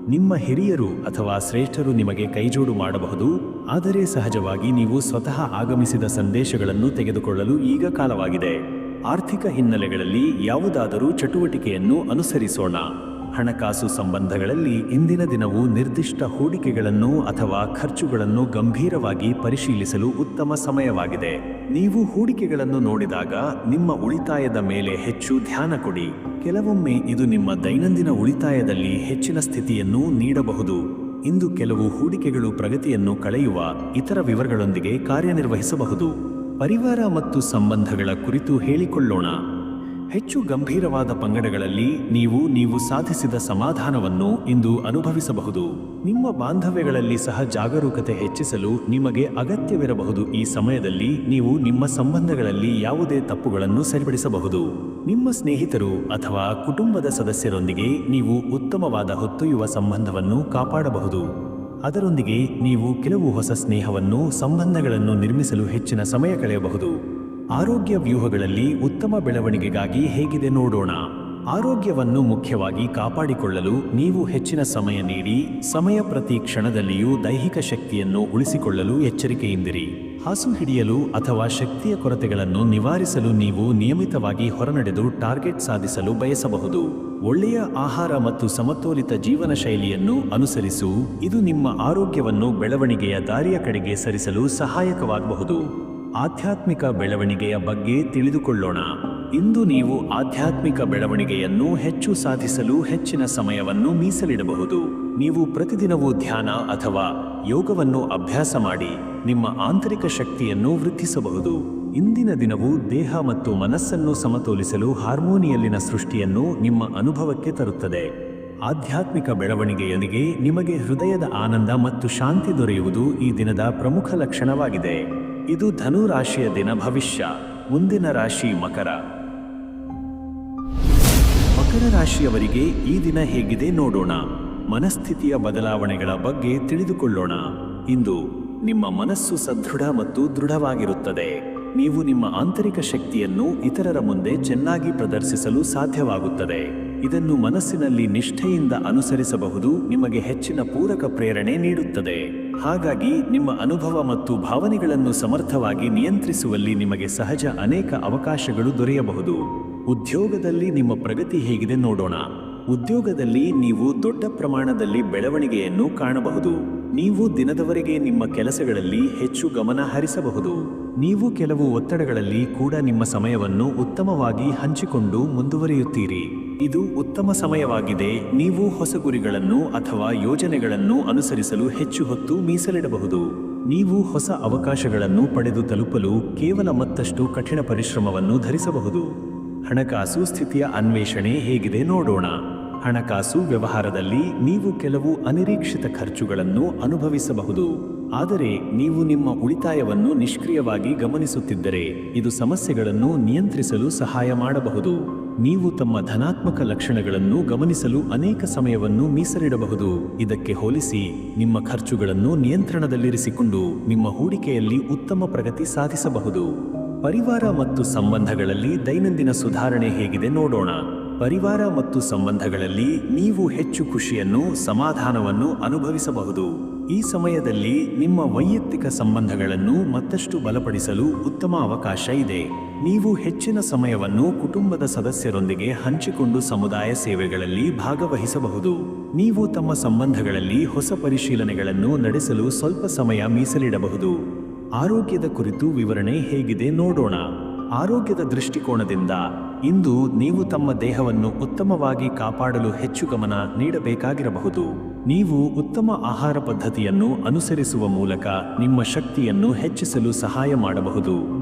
S1: ನಿಮ್ಮ ಹಿರಿಯರು ಅಥವಾ ಶ್ರೇಷ್ಠರು ನಿಮಗೆ ಕೈಜೋಡು ಮಾಡಬಹುದು, ಆದರೆ ಸಹಜವಾಗಿ ನೀವು ಸ್ವತಃ ಆಗಮಿಸಿದ ಸಂದೇಶಗಳನ್ನು ತೆಗೆದುಕೊಳ್ಳಲು ಈಗ ಕಾಲವಾಗಿದೆ. ಆರ್ಥಿಕ ಹಿನ್ನೆಲೆಗಳಲ್ಲಿ ಯಾವುದಾದರೂ ಚಟುವಟಿಕೆಯನ್ನು ಅನುಸರಿಸೋಣ. ಹಣಕಾಸು ಸಂಬಂಧಗಳಲ್ಲಿ ಇಂದಿನ ದಿನವು ನಿರ್ದಿಷ್ಟ ಹೂಡಿಕೆಗಳನ್ನು ಅಥವಾ ಖರ್ಚುಗಳನ್ನು ಗಂಭೀರವಾಗಿ ಪರಿಶೀಲಿಸಲು ಉತ್ತಮ ಸಮಯವಾಗಿದೆ. ನೀವು ಹೂಡಿಕೆಗಳನ್ನು ನೋಡಿದಾಗ ನಿಮ್ಮ ಉಳಿತಾಯದ ಮೇಲೆ ಹೆಚ್ಚು ಧ್ಯಾನ ಕೊಡಿ. ಕೆಲವೊಮ್ಮೆ ಇದು ನಿಮ್ಮ ದೈನಂದಿನ ಉಳಿತಾಯದಲ್ಲಿ ಹೆಚ್ಚಿನ ಸ್ಥಿತಿಯನ್ನು ನೀಡಬಹುದು. ಇಂದು ಕೆಲವು ಹೂಡಿಕೆಗಳು ಪ್ರಗತಿಯನ್ನು ಕಳೆಯುವ ಇತರ ವಿವರಗಳೊಂದಿಗೆ ಕಾರ್ಯನಿರ್ವಹಿಸಬಹುದು. ಪರಿವಾರ ಮತ್ತು ಸಂಬಂಧಗಳ ಕುರಿತು ಹೇಳಿಕೊಳ್ಳೋಣ. ಹೆಚ್ಚು ಗಂಭೀರವಾದ ಪಂಗಡಗಳಲ್ಲಿ ನೀವು ಸಾಧಿಸಿದ ಸಮಾಧಾನವನ್ನು ಇಂದು ಅನುಭವಿಸಬಹುದು. ನಿಮ್ಮ ಬಾಂಧವ್ಯಗಳಲ್ಲಿ ಸಹ ಜಾಗರೂಕತೆ ಹೆಚ್ಚಿಸಲು ನಿಮಗೆ ಅಗತ್ಯವಿರಬಹುದು. ಈ ಸಮಯದಲ್ಲಿ ನೀವು ನಿಮ್ಮ ಸಂಬಂಧಗಳಲ್ಲಿ ಯಾವುದೇ ತಪ್ಪುಗಳನ್ನು ಸರಿಪಡಿಸಬಹುದು. ನಿಮ್ಮ ಸ್ನೇಹಿತರು ಅಥವಾ ಕುಟುಂಬದ ಸದಸ್ಯರೊಂದಿಗೆ ನೀವು ಉತ್ತಮವಾದ ಹೊತ್ತೊಯ್ಯುವ ಸಂಬಂಧವನ್ನು ಕಾಪಾಡಬಹುದು. ಅದರೊಂದಿಗೆ ನೀವು ಕೆಲವು ಹೊಸ ಸಂಬಂಧಗಳನ್ನು ನಿರ್ಮಿಸಲು ಹೆಚ್ಚಿನ ಸಮಯ ಕಳೆಯಬಹುದು. ಆರೋಗ್ಯ ವ್ಯೂಹಗಳಲ್ಲಿ ಉತ್ತಮ ಬೆಳವಣಿಗೆಗಾಗಿ ಹೇಗಿದೆ ನೋಡೋಣ. ಆರೋಗ್ಯವನ್ನು ಮುಖ್ಯವಾಗಿ ಕಾಪಾಡಿಕೊಳ್ಳಲು ನೀವು ಹೆಚ್ಚಿನ ಸಮಯ ನೀಡಿ, ಸಮಯ ಪ್ರತಿ ಕ್ಷಣದಲ್ಲಿಯೂ ದೈಹಿಕ ಶಕ್ತಿಯನ್ನು ಉಳಿಸಿಕೊಳ್ಳಲು ಎಚ್ಚರಿಕೆಯಿಂದಿರಿ. ಹಾಸು ಹಿಡಿಯಲು ಅಥವಾ ಶಕ್ತಿಯ ಕೊರತೆಗಳನ್ನು ನಿವಾರಿಸಲು ನೀವು ನಿಯಮಿತವಾಗಿ ಹೊರನಡೆದು ಟಾರ್ಗೆಟ್ ಸಾಧಿಸಲು ಬಯಸಬಹುದು. ಒಳ್ಳೆಯ ಆಹಾರ ಮತ್ತು ಸಮತೋಲಿತ ಜೀವನ ಶೈಲಿಯನ್ನು ಅನುಸರಿಸು. ಇದು ನಿಮ್ಮ ಆರೋಗ್ಯವನ್ನು ಬೆಳವಣಿಗೆಯ ದಾರಿಯ ಕಡೆಗೆ ಸರಿಸಲು ಸಹಾಯಕವಾಗಬಹುದು. ಆಧ್ಯಾತ್ಮಿಕ ಬೆಳವಣಿಗೆಯ ಬಗ್ಗೆ ತಿಳಿದುಕೊಳ್ಳೋಣ. ಇಂದು ನೀವು ಆಧ್ಯಾತ್ಮಿಕ ಬೆಳವಣಿಗೆಯನ್ನು ಹೆಚ್ಚು ಸಾಧಿಸಲು ಹೆಚ್ಚಿನ ಸಮಯವನ್ನು ಮೀಸಲಿಡಬಹುದು. ನೀವು ಪ್ರತಿದಿನವೂ ಧ್ಯಾನ ಅಥವಾ ಯೋಗವನ್ನು ಅಭ್ಯಾಸ ಮಾಡಿ ನಿಮ್ಮ ಆಂತರಿಕ ಶಕ್ತಿಯನ್ನು ವೃದ್ಧಿಸಬಹುದು. ಇಂದಿನ ದಿನವು ದೇಹ ಮತ್ತು ಮನಸ್ಸನ್ನು ಸಮತೋಲಿಸಲು ಹಾರ್ಮೋನಿಯಲ್ಲಿನ ಸೃಷ್ಟಿಯನ್ನು ನಿಮ್ಮ ಅನುಭವಕ್ಕೆ ತರುತ್ತದೆ. ಆಧ್ಯಾತ್ಮಿಕ ಬೆಳವಣಿಗೆಯೊಂದಿಗೆ ನಿಮಗೆ ಹೃದಯದ ಆನಂದ ಮತ್ತು ಶಾಂತಿ ದೊರೆಯುವುದು ಈ ದಿನದ ಪ್ರಮುಖ ಲಕ್ಷಣವಾಗಿದೆ. ಇದು ಧನು ರಾಶಿಯ ದಿನ ಭವಿಷ್ಯ. ಮುಂದಿನ ರಾಶಿ ಮಕರ. ಮಕರ ರಾಶಿಯವರಿಗೆ ಈ ದಿನ ಹೇಗಿದೆ ನೋಡೋಣ. ಮನಸ್ಥಿತಿಯ ಬದಲಾವಣೆಗಳ ಬಗ್ಗೆ ತಿಳಿದುಕೊಳ್ಳೋಣ. ಇಂದು ನಿಮ್ಮ ಮನಸ್ಸು ಸದೃಢ ಮತ್ತು ದೃಢವಾಗಿರುತ್ತದೆ. ನೀವು ನಿಮ್ಮ ಆಂತರಿಕ ಶಕ್ತಿಯನ್ನು ಇತರರ ಮುಂದೆ ಚೆನ್ನಾಗಿ ಪ್ರದರ್ಶಿಸಲು ಸಾಧ್ಯವಾಗುತ್ತದೆ. ಇದನ್ನು ಮನಸ್ಸಿನಲ್ಲಿ ನಿಷ್ಠೆಯಿಂದ ಅನುಸರಿಸಬಹುದು. ನಿಮಗೆ ಹೆಚ್ಚಿನ ಪೂರಕ ಪ್ರೇರಣೆ ನೀಡುತ್ತದೆ. ಹಾಗಾಗಿ ನಿಮ್ಮ ಅನುಭವ ಮತ್ತು ಭಾವನೆಗಳನ್ನು ಸಮರ್ಥವಾಗಿ ನಿಯಂತ್ರಿಸುವಲ್ಲಿ ನಿಮಗೆ ಸಹಜ ಅನೇಕ ಅವಕಾಶಗಳು ದೊರೆಯಬಹುದು. ಉದ್ಯೋಗದಲ್ಲಿ ನಿಮ್ಮ ಪ್ರಗತಿ ಹೇಗಿದೆ ನೋಡೋಣ. ಉದ್ಯೋಗದಲ್ಲಿ ನೀವು ದೊಡ್ಡ ಪ್ರಮಾಣದಲ್ಲಿ ಬೆಳವಣಿಗೆಯನ್ನು ಕಾಣಬಹುದು. ನೀವು ದಿನದವರೆಗೆ ನಿಮ್ಮ ಕೆಲಸಗಳಲ್ಲಿ ಹೆಚ್ಚು ಗಮನ ಹರಿಸಬಹುದು. ನೀವು ಕೆಲವು ಒತ್ತಡಗಳಲ್ಲಿ ಕೂಡ ನಿಮ್ಮ ಸಮಯವನ್ನು ಉತ್ತಮವಾಗಿ ಹಂಚಿಕೊಂಡು ಮುಂದುವರಿಯುತ್ತೀರಿ. ಇದು ಉತ್ತಮ ಸಮಯವಾಗಿದೆ. ನೀವು ಹೊಸ ಗುರಿಗಳನ್ನು ಅಥವಾ ಯೋಜನೆಗಳನ್ನು ಅನುಸರಿಸಲು ಹೆಚ್ಚು ಹೊತ್ತು ಮೀಸಲಿಡಬಹುದು. ನೀವು ಹೊಸ ಅವಕಾಶಗಳನ್ನು ಪಡೆದು ತಲುಪಲು ಕೇವಲ ಮತ್ತಷ್ಟು ಕಠಿಣ ಪರಿಶ್ರಮವನ್ನು ಧರಿಸಬಹುದು. ಹಣಕಾಸು ಸ್ಥಿತಿಯ ಅನ್ವೇಷಣೆ ಹೇಗಿದೆ ನೋಡೋಣ. ಹಣಕಾಸು ವ್ಯವಹಾರದಲ್ಲಿ ನೀವು ಕೆಲವು ಅನಿರೀಕ್ಷಿತ ಖರ್ಚುಗಳನ್ನು ಅನುಭವಿಸಬಹುದು. ಆದರೆ ನೀವು ನಿಮ್ಮ ಉಳಿತಾಯವನ್ನು ನಿಷ್ಕ್ರಿಯವಾಗಿ ಗಮನಿಸುತ್ತಿದ್ದರೆ ಇದು ಸಮಸ್ಯೆಗಳನ್ನು ನಿಯಂತ್ರಿಸಲು ಸಹಾಯ ಮಾಡಬಹುದು. ನೀವು ತಮ್ಮ ಧನಾತ್ಮಕ ಲಕ್ಷಣಗಳನ್ನು ಗಮನಿಸಲು ಅನೇಕ ಸಮಯವನ್ನು ಮೀಸಲಿಡಬಹುದು. ಇದಕ್ಕೆ ಹೋಲಿಸಿ ನಿಮ್ಮ ಖರ್ಚುಗಳನ್ನು ನಿಯಂತ್ರಣದಲ್ಲಿರಿಸಿಕೊಂಡು ನಿಮ್ಮ ಹೂಡಿಕೆಯಲ್ಲಿ ಉತ್ತಮ ಪ್ರಗತಿ ಸಾಧಿಸಬಹುದು. ಪರಿವಾರ ಮತ್ತು ಸಂಬಂಧಗಳಲ್ಲಿ ದೈನಂದಿನ ಸುಧಾರಣೆ ಹೇಗಿದೆ ನೋಡೋಣ. ಪರಿವಾರ ಮತ್ತು ಸಂಬಂಧಗಳಲ್ಲಿ ನೀವು ಹೆಚ್ಚು ಖುಷಿಯನ್ನು, ಸಮಾಧಾನವನ್ನು ಅನುಭವಿಸಬಹುದು. ಈ ಸಮಯದಲ್ಲಿ ನಿಮ್ಮ ವೈಯಕ್ತಿಕ ಸಂಬಂಧಗಳನ್ನು ಮತ್ತಷ್ಟು ಬಲಪಡಿಸಲು ಉತ್ತಮ ಅವಕಾಶ ಇದೆ. ನೀವು ಹೆಚ್ಚಿನ ಸಮಯವನ್ನು ಕುಟುಂಬದ ಸದಸ್ಯರೊಂದಿಗೆ ಹಂಚಿಕೊಂಡು ಸಮುದಾಯ ಸೇವೆಗಳಲ್ಲಿ ಭಾಗವಹಿಸಬಹುದು. ನೀವು ತಮ್ಮ ಸಂಬಂಧಗಳಲ್ಲಿ ಹೊಸ ಪರಿಶೀಲನೆಗಳನ್ನು ನಡೆಸಲು ಸ್ವಲ್ಪ ಸಮಯ ಮೀಸಲಿಡಬಹುದು. ಆರೋಗ್ಯದ ಕುರಿತು ವಿವರಣೆ ಹೇಗಿದೆ ನೋಡೋಣ. ಆರೋಗ್ಯದ ದೃಷ್ಟಿಕೋನದಿಂದ ಇಂದು ನೀವು ತಮ್ಮ ದೇಹವನ್ನು ಉತ್ತಮವಾಗಿ ಕಾಪಾಡಲು ಹೆಚ್ಚು ಗಮನ ನೀಡಬೇಕಾಗಿರಬಹುದು. ನೀವು ಉತ್ತಮ ಆಹಾರ ಪದ್ಧತಿಯನ್ನು ಅನುಸರಿಸುವ ಮೂಲಕ ನಿಮ್ಮ ಶಕ್ತಿಯನ್ನು ಹೆಚ್ಚಿಸಲು ಸಹಾಯ ಮಾಡಬಹುದು.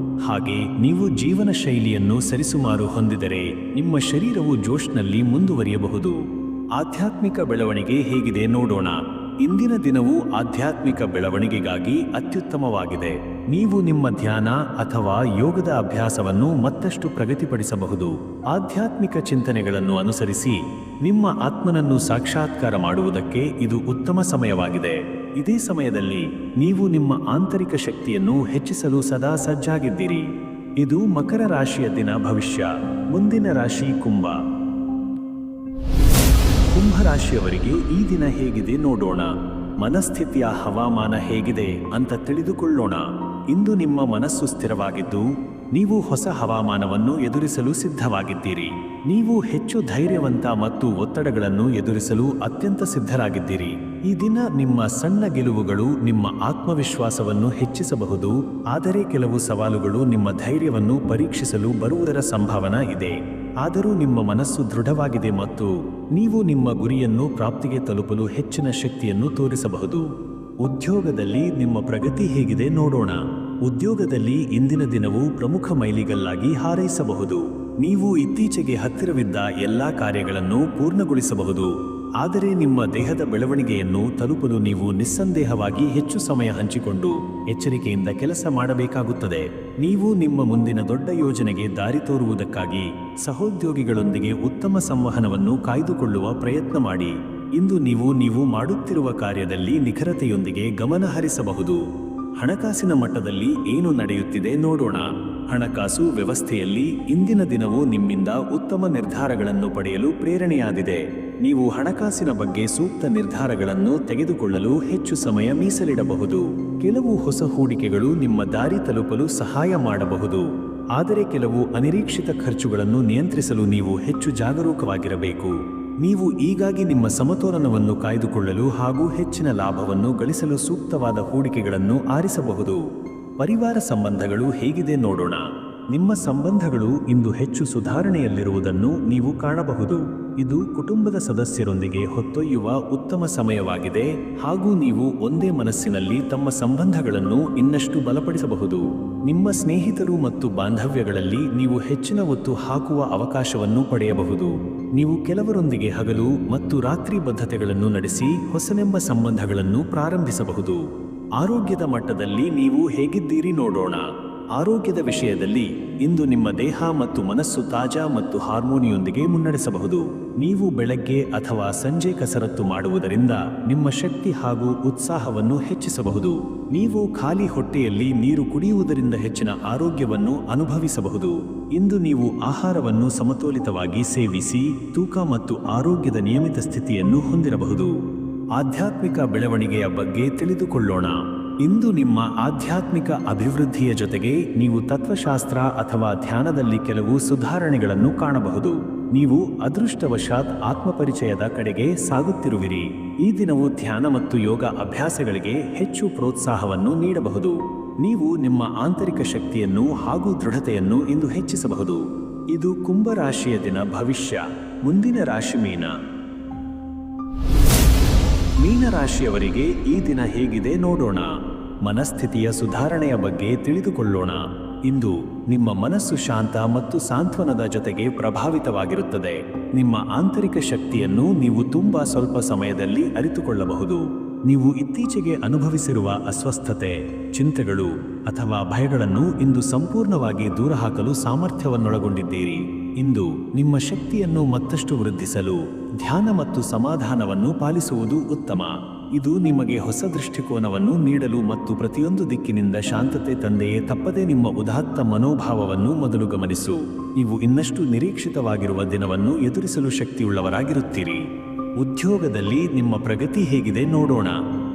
S1: ಹಾಗೆ ನೀವು ಜೀವನ ಶೈಲಿಯನ್ನು ಸರಿಸುಮಾರು ಹೊಂದಿದರೆ ನಿಮ್ಮ ಶರೀರವು ಜೋಶ್ನಲ್ಲಿ ಮುಂದುವರಿಯಬಹುದು. ಆಧ್ಯಾತ್ಮಿಕ ಬೆಳವಣಿಗೆ ಹೇಗಿದೆ ನೋಡೋಣ. ಇಂದಿನ ದಿನವು ಆಧ್ಯಾತ್ಮಿಕ ಬೆಳವಣಿಗೆಗಾಗಿ ಅತ್ಯುತ್ತಮವಾಗಿದೆ. ನೀವು ನಿಮ್ಮ ಧ್ಯಾನ ಅಥವಾ ಯೋಗದ ಅಭ್ಯಾಸವನ್ನು ಮತ್ತಷ್ಟು ಪ್ರಗತಿಪಡಿಸಬಹುದು. ಆಧ್ಯಾತ್ಮಿಕ ಚಿಂತನೆಗಳನ್ನು ಅನುಸರಿಸಿ ನಿಮ್ಮ ಆತ್ಮನನ್ನು ಸಾಕ್ಷಾತ್ಕಾರ ಮಾಡುವುದಕ್ಕೆ ಇದು ಉತ್ತಮ ಸಮಯವಾಗಿದೆ. ಇದೇ ಸಮಯದಲ್ಲಿ ನೀವು ನಿಮ್ಮ ಆಂತರಿಕ ಶಕ್ತಿಯನ್ನು ಹೆಚ್ಚಿಸಲು ಸದಾ ಸಜ್ಜಾಗಿದ್ದೀರಿ. ಇದು ಮಕರ ರಾಶಿಯ ದಿನ ಭವಿಷ್ಯ. ಮುಂದಿನ ರಾಶಿ ಕುಂಭ. ಕುಂಭ ರಾಶಿಯವರಿಗೆ ಈ ದಿನ ಹೇಗಿದೆ ನೋಡೋಣ. ಮನಸ್ಥಿತಿಯ ಹವಾಮಾನ ಹೇಗಿದೆ ಅಂತ ತಿಳಿದುಕೊಳ್ಳೋಣ. ಇಂದು ನಿಮ್ಮ ಮನಸ್ಸು ಸ್ಥಿರವಾಗಿದ್ದು ನೀವು ಹೊಸ ಹವಾಮಾನವನ್ನು ಎದುರಿಸಲು ಸಿದ್ಧವಾಗಿದ್ದೀರಿ. ನೀವು ಹೆಚ್ಚು ಧೈರ್ಯವಂತ ಮತ್ತು ಒತ್ತಡಗಳನ್ನು ಎದುರಿಸಲು ಅತ್ಯಂತ ಸಿದ್ಧರಾಗಿದ್ದೀರಿ. ಈ ದಿನ ನಿಮ್ಮ ಸಣ್ಣ ಗೆಲುವುಗಳು ನಿಮ್ಮ ಆತ್ಮವಿಶ್ವಾಸವನ್ನು ಹೆಚ್ಚಿಸಬಹುದು. ಆದರೆ ಕೆಲವು ಸವಾಲುಗಳು ನಿಮ್ಮ ಧೈರ್ಯವನ್ನು ಪರೀಕ್ಷಿಸಲು ಬರುವುದರ ಸಂಭಾವನೆ ಇದೆ. ಆದರೂ ನಿಮ್ಮ ಮನಸ್ಸು ದೃಢವಾಗಿದೆ ಮತ್ತು ನೀವು ನಿಮ್ಮ ಗುರಿಯನ್ನು ಪ್ರಾಪ್ತಿಗೆ ತಲುಪಲು ಹೆಚ್ಚಿನ ಶಕ್ತಿಯನ್ನು ತೋರಿಸಬಹುದು. ಉದ್ಯೋಗದಲ್ಲಿ ನಿಮ್ಮ ಪ್ರಗತಿ ಹೇಗಿದೆ ನೋಡೋಣ. ಉದ್ಯೋಗದಲ್ಲಿ ಇಂದಿನ ದಿನವು ಪ್ರಮುಖ ಮೈಲಿಗಲ್ಲಾಗಿ ಹಾರೈಸಬಹುದು. ನೀವು ಇತ್ತೀಚೆಗೆ ಹತ್ತಿರವಿದ್ದ ಎಲ್ಲಾ ಕಾರ್ಯಗಳನ್ನು ಪೂರ್ಣಗೊಳಿಸಬಹುದು. ಆದರೆ ನಿಮ್ಮ ದೇಹದ ಬೆಳವಣಿಗೆಯನ್ನು ತಲುಪಲು ನೀವು ನಿಸ್ಸಂದೇಹವಾಗಿ ಹೆಚ್ಚು ಸಮಯ ಹಂಚಿಕೊಂಡು ಎಚ್ಚರಿಕೆಯಿಂದ ಕೆಲಸ ಮಾಡಬೇಕಾಗುತ್ತದೆ. ನೀವು ನಿಮ್ಮ ಮುಂದಿನ ದೊಡ್ಡ ಯೋಜನೆಗೆ ದಾರಿ ತೋರುವುದಕ್ಕಾಗಿ ಸಹೋದ್ಯೋಗಿಗಳೊಂದಿಗೆ ಉತ್ತಮ ಸಂವಹನವನ್ನು ಕಾಯ್ದುಕೊಳ್ಳುವ ಪ್ರಯತ್ನ ಮಾಡಿ. ಇಂದು ನೀವು ಮಾಡುತ್ತಿರುವ ಕಾರ್ಯದಲ್ಲಿ ನಿಖರತೆಯೊಂದಿಗೆ ಗಮನ ಹರಿಸಬಹುದು. ಹಣಕಾಸಿನ ಮಟ್ಟದಲ್ಲಿ ಏನು ನಡೆಯುತ್ತಿದೆ ನೋಡೋಣ. ಹಣಕಾಸು ವ್ಯವಸ್ಥೆಯಲ್ಲಿ ಇಂದಿನ ದಿನವು ನಿಮ್ಮಿಂದ ಉತ್ತಮ ನಿರ್ಧಾರಗಳನ್ನು ಪಡೆಯಲು ಪ್ರೇರಣೆಯಾಗಿದೆ. ನೀವು ಹಣಕಾಸಿನ ಬಗ್ಗೆ ಸೂಕ್ತ ನಿರ್ಧಾರಗಳನ್ನು ತೆಗೆದುಕೊಳ್ಳಲು ಹೆಚ್ಚು ಸಮಯ ಮೀಸಲಿಡಬಹುದು. ಕೆಲವು ಹೊಸ ಹೂಡಿಕೆಗಳು ನಿಮ್ಮ ದಾರಿ ತಲುಪಲು ಸಹಾಯ ಮಾಡಬಹುದು. ಆದರೆ ಕೆಲವು ಅನಿರೀಕ್ಷಿತ ಖರ್ಚುಗಳನ್ನು ನಿಯಂತ್ರಿಸಲು ನೀವು ಹೆಚ್ಚು ಜಾಗರೂಕವಾಗಿರಬೇಕು. ನೀವು ಈಗಾಗಿ ನಿಮ್ಮ ಸಮತೋಲನವನ್ನು ಕಾಯ್ದುಕೊಳ್ಳಲು ಹಾಗೂ ಹೆಚ್ಚಿನ ಲಾಭವನ್ನು ಗಳಿಸಲು ಸೂಕ್ತವಾದ ಹೂಡಿಕೆಗಳನ್ನು ಆರಿಸಬಹುದು. ಪರಿವಾರ ಸಂಬಂಧಗಳು ಹೇಗಿದೆ ನೋಡೋಣ. ನಿಮ್ಮ ಸಂಬಂಧಗಳು ಇಂದು ಹೆಚ್ಚು ಸುಧಾರಣೆಯಲ್ಲಿರುವುದನ್ನು ನೀವು ಕಾಣಬಹುದು. ಇದು ಕುಟುಂಬದ ಸದಸ್ಯರೊಂದಿಗೆ ಹೊತ್ತೊಯ್ಯುವ ಉತ್ತಮ ಸಮಯವಾಗಿದೆ ಹಾಗೂ ನೀವು ಒಂದೇ ಮನಸ್ಸಿನಲ್ಲಿ ತಮ್ಮ ಸಂಬಂಧಗಳನ್ನು ಇನ್ನಷ್ಟು ಬಲಪಡಿಸಬಹುದು. ನಿಮ್ಮ ಸ್ನೇಹಿತರು ಮತ್ತು ಬಾಂಧವ್ಯಗಳಲ್ಲಿ ನೀವು ಹೆಚ್ಚಿನ ಒತ್ತು ಹಾಕುವ ಅವಕಾಶವನ್ನು ಪಡೆಯಬಹುದು. ನೀವು ಕೆಲವರೊಂದಿಗೆ ಹಗಲು ಮತ್ತು ರಾತ್ರಿ ಬದ್ಧತೆಗಳನ್ನು ನಡೆಸಿ ಹೊಸನೆಂಬ ಸಂಬಂಧಗಳನ್ನು ಪ್ರಾರಂಭಿಸಬಹುದು. ಆರೋಗ್ಯದ ಮಟ್ಟದಲ್ಲಿ ನೀವು ಹೇಗಿದ್ದೀರಿ ನೋಡೋಣ. ಆರೋಗ್ಯದ ವಿಷಯದಲ್ಲಿ ಇಂದು ನಿಮ್ಮ ದೇಹ ಮತ್ತು ಮನಸ್ಸು ತಾಜಾ ಮತ್ತು ಹಾರ್ಮೋನಿಯೊಂದಿಗೆ ಮುನ್ನಡೆಸಬಹುದು. ನೀವು ಬೆಳಗ್ಗೆ ಅಥವಾ ಸಂಜೆ ಕಸರತ್ತು ಮಾಡುವುದರಿಂದ ನಿಮ್ಮ ಶಕ್ತಿ ಹಾಗೂ ಉತ್ಸಾಹವನ್ನು ಹೆಚ್ಚಿಸಬಹುದು. ನೀವು ಖಾಲಿ ಹೊಟ್ಟೆಯಲ್ಲಿ ನೀರು ಕುಡಿಯುವುದರಿಂದ ಹೆಚ್ಚಿನ ಆರೋಗ್ಯವನ್ನು ಅನುಭವಿಸಬಹುದು. ಇಂದು ನೀವು ಆಹಾರವನ್ನು ಸಮತೋಲಿತವಾಗಿ ಸೇವಿಸಿ ತೂಕ ಮತ್ತು ಆರೋಗ್ಯದ ನಿಯಮಿತ ಸ್ಥಿತಿಯನ್ನು ಹೊಂದಿರಬಹುದು. ಆಧ್ಯಾತ್ಮಿಕ ಬೆಳವಣಿಗೆಯ ಬಗ್ಗೆ ತಿಳಿದುಕೊಳ್ಳೋಣ. ಇಂದು ನಿಮ್ಮ ಆಧ್ಯಾತ್ಮಿಕ ಅಭಿವೃದ್ಧಿಯ ಜೊತೆಗೆ ನೀವು ತತ್ವಶಾಸ್ತ್ರ ಅಥವಾ ಧ್ಯಾನದಲ್ಲಿ ಕೆಲವು ಸುಧಾರಣೆಗಳನ್ನು ಕಾಣಬಹುದು. ನೀವು ಅದೃಷ್ಟವಶಾತ್ ಆತ್ಮಪರಿಚಯದ ಕಡೆಗೆ ಸಾಗುತ್ತಿರುವಿರಿ. ಈ ದಿನವು ಧ್ಯಾನ ಮತ್ತು ಯೋಗ ಅಭ್ಯಾಸಗಳಿಗೆ ಹೆಚ್ಚು ಪ್ರೋತ್ಸಾಹವನ್ನು ನೀಡಬಹುದು. ನೀವು ನಿಮ್ಮ ಆಂತರಿಕ ಶಕ್ತಿಯನ್ನು ಹಾಗೂ ದೃಢತೆಯನ್ನು ಇಂದು ಹೆಚ್ಚಿಸಬಹುದು. ಇದು ಕುಂಭರಾಶಿಯ ದಿನ ಭವಿಷ್ಯ. ಮುಂದಿನ ರಾಶಿ ಮೀನ. ಮೀನರಾಶಿಯವರಿಗೆ ಈ ದಿನ ಹೇಗಿದೆ ನೋಡೋಣ. ಮನಸ್ಥಿತಿಯ ಸುಧಾರಣೆಯ ಬಗ್ಗೆ ತಿಳಿದುಕೊಳ್ಳೋಣ. ಇಂದು ನಿಮ್ಮ ಮನಸ್ಸು ಶಾಂತ ಮತ್ತು ಸಾಂತ್ವನದ ಜೊತೆಗೆ ಪ್ರಭಾವಿತವಾಗಿರುತ್ತದೆ. ನಿಮ್ಮ ಆಂತರಿಕ ಶಕ್ತಿಯನ್ನು ನೀವು ತುಂಬಾ ಸ್ವಲ್ಪ ಸಮಯದಲ್ಲಿ ಅರಿತುಕೊಳ್ಳಬಹುದು. ನೀವು ಇತ್ತೀಚೆಗೆ ಅನುಭವಿಸಿರುವ ಅಸ್ವಸ್ಥತೆ, ಚಿಂತೆಗಳು ಅಥವಾ ಭಯಗಳನ್ನು ಇಂದು ಸಂಪೂರ್ಣವಾಗಿ ದೂರ ಹಾಕಲು ಸಾಮರ್ಥ್ಯವನ್ನೊಳಗೊಂಡಿದ್ದೀರಿ. ಇಂದು ನಿಮ್ಮ ಶಕ್ತಿಯನ್ನು ಮತ್ತಷ್ಟು ವೃದ್ಧಿಸಲು ಧ್ಯಾನ ಮತ್ತು ಸಮಾಧಾನವನ್ನು ಪಾಲಿಸುವುದು ಉತ್ತಮ. ಇದು ನಿಮಗೆ ಹೊಸ ದೃಷ್ಟಿಕೋನವನ್ನು ನೀಡಲು ಮತ್ತು ಪ್ರತಿಯೊಂದು ದಿಕ್ಕಿನಿಂದ ಶಾಂತತೆ ತಂದೆಯೇ ತಪ್ಪದೆ ನಿಮ್ಮ ಉದಾತ್ತ ಮನೋಭಾವವನ್ನು ಮೊದಲು ಗಮನಿಸು. ನೀವು ಇನ್ನಷ್ಟು ನಿರೀಕ್ಷಿತವಾಗಿರುವ ದಿನವನ್ನು ಎದುರಿಸಲು ಶಕ್ತಿಯುಳ್ಳವರಾಗಿರುತ್ತೀರಿ. ಉದ್ಯೋಗದಲ್ಲಿ ನಿಮ್ಮ ಪ್ರಗತಿ ಹೇಗಿದೆ ನೋಡೋಣ.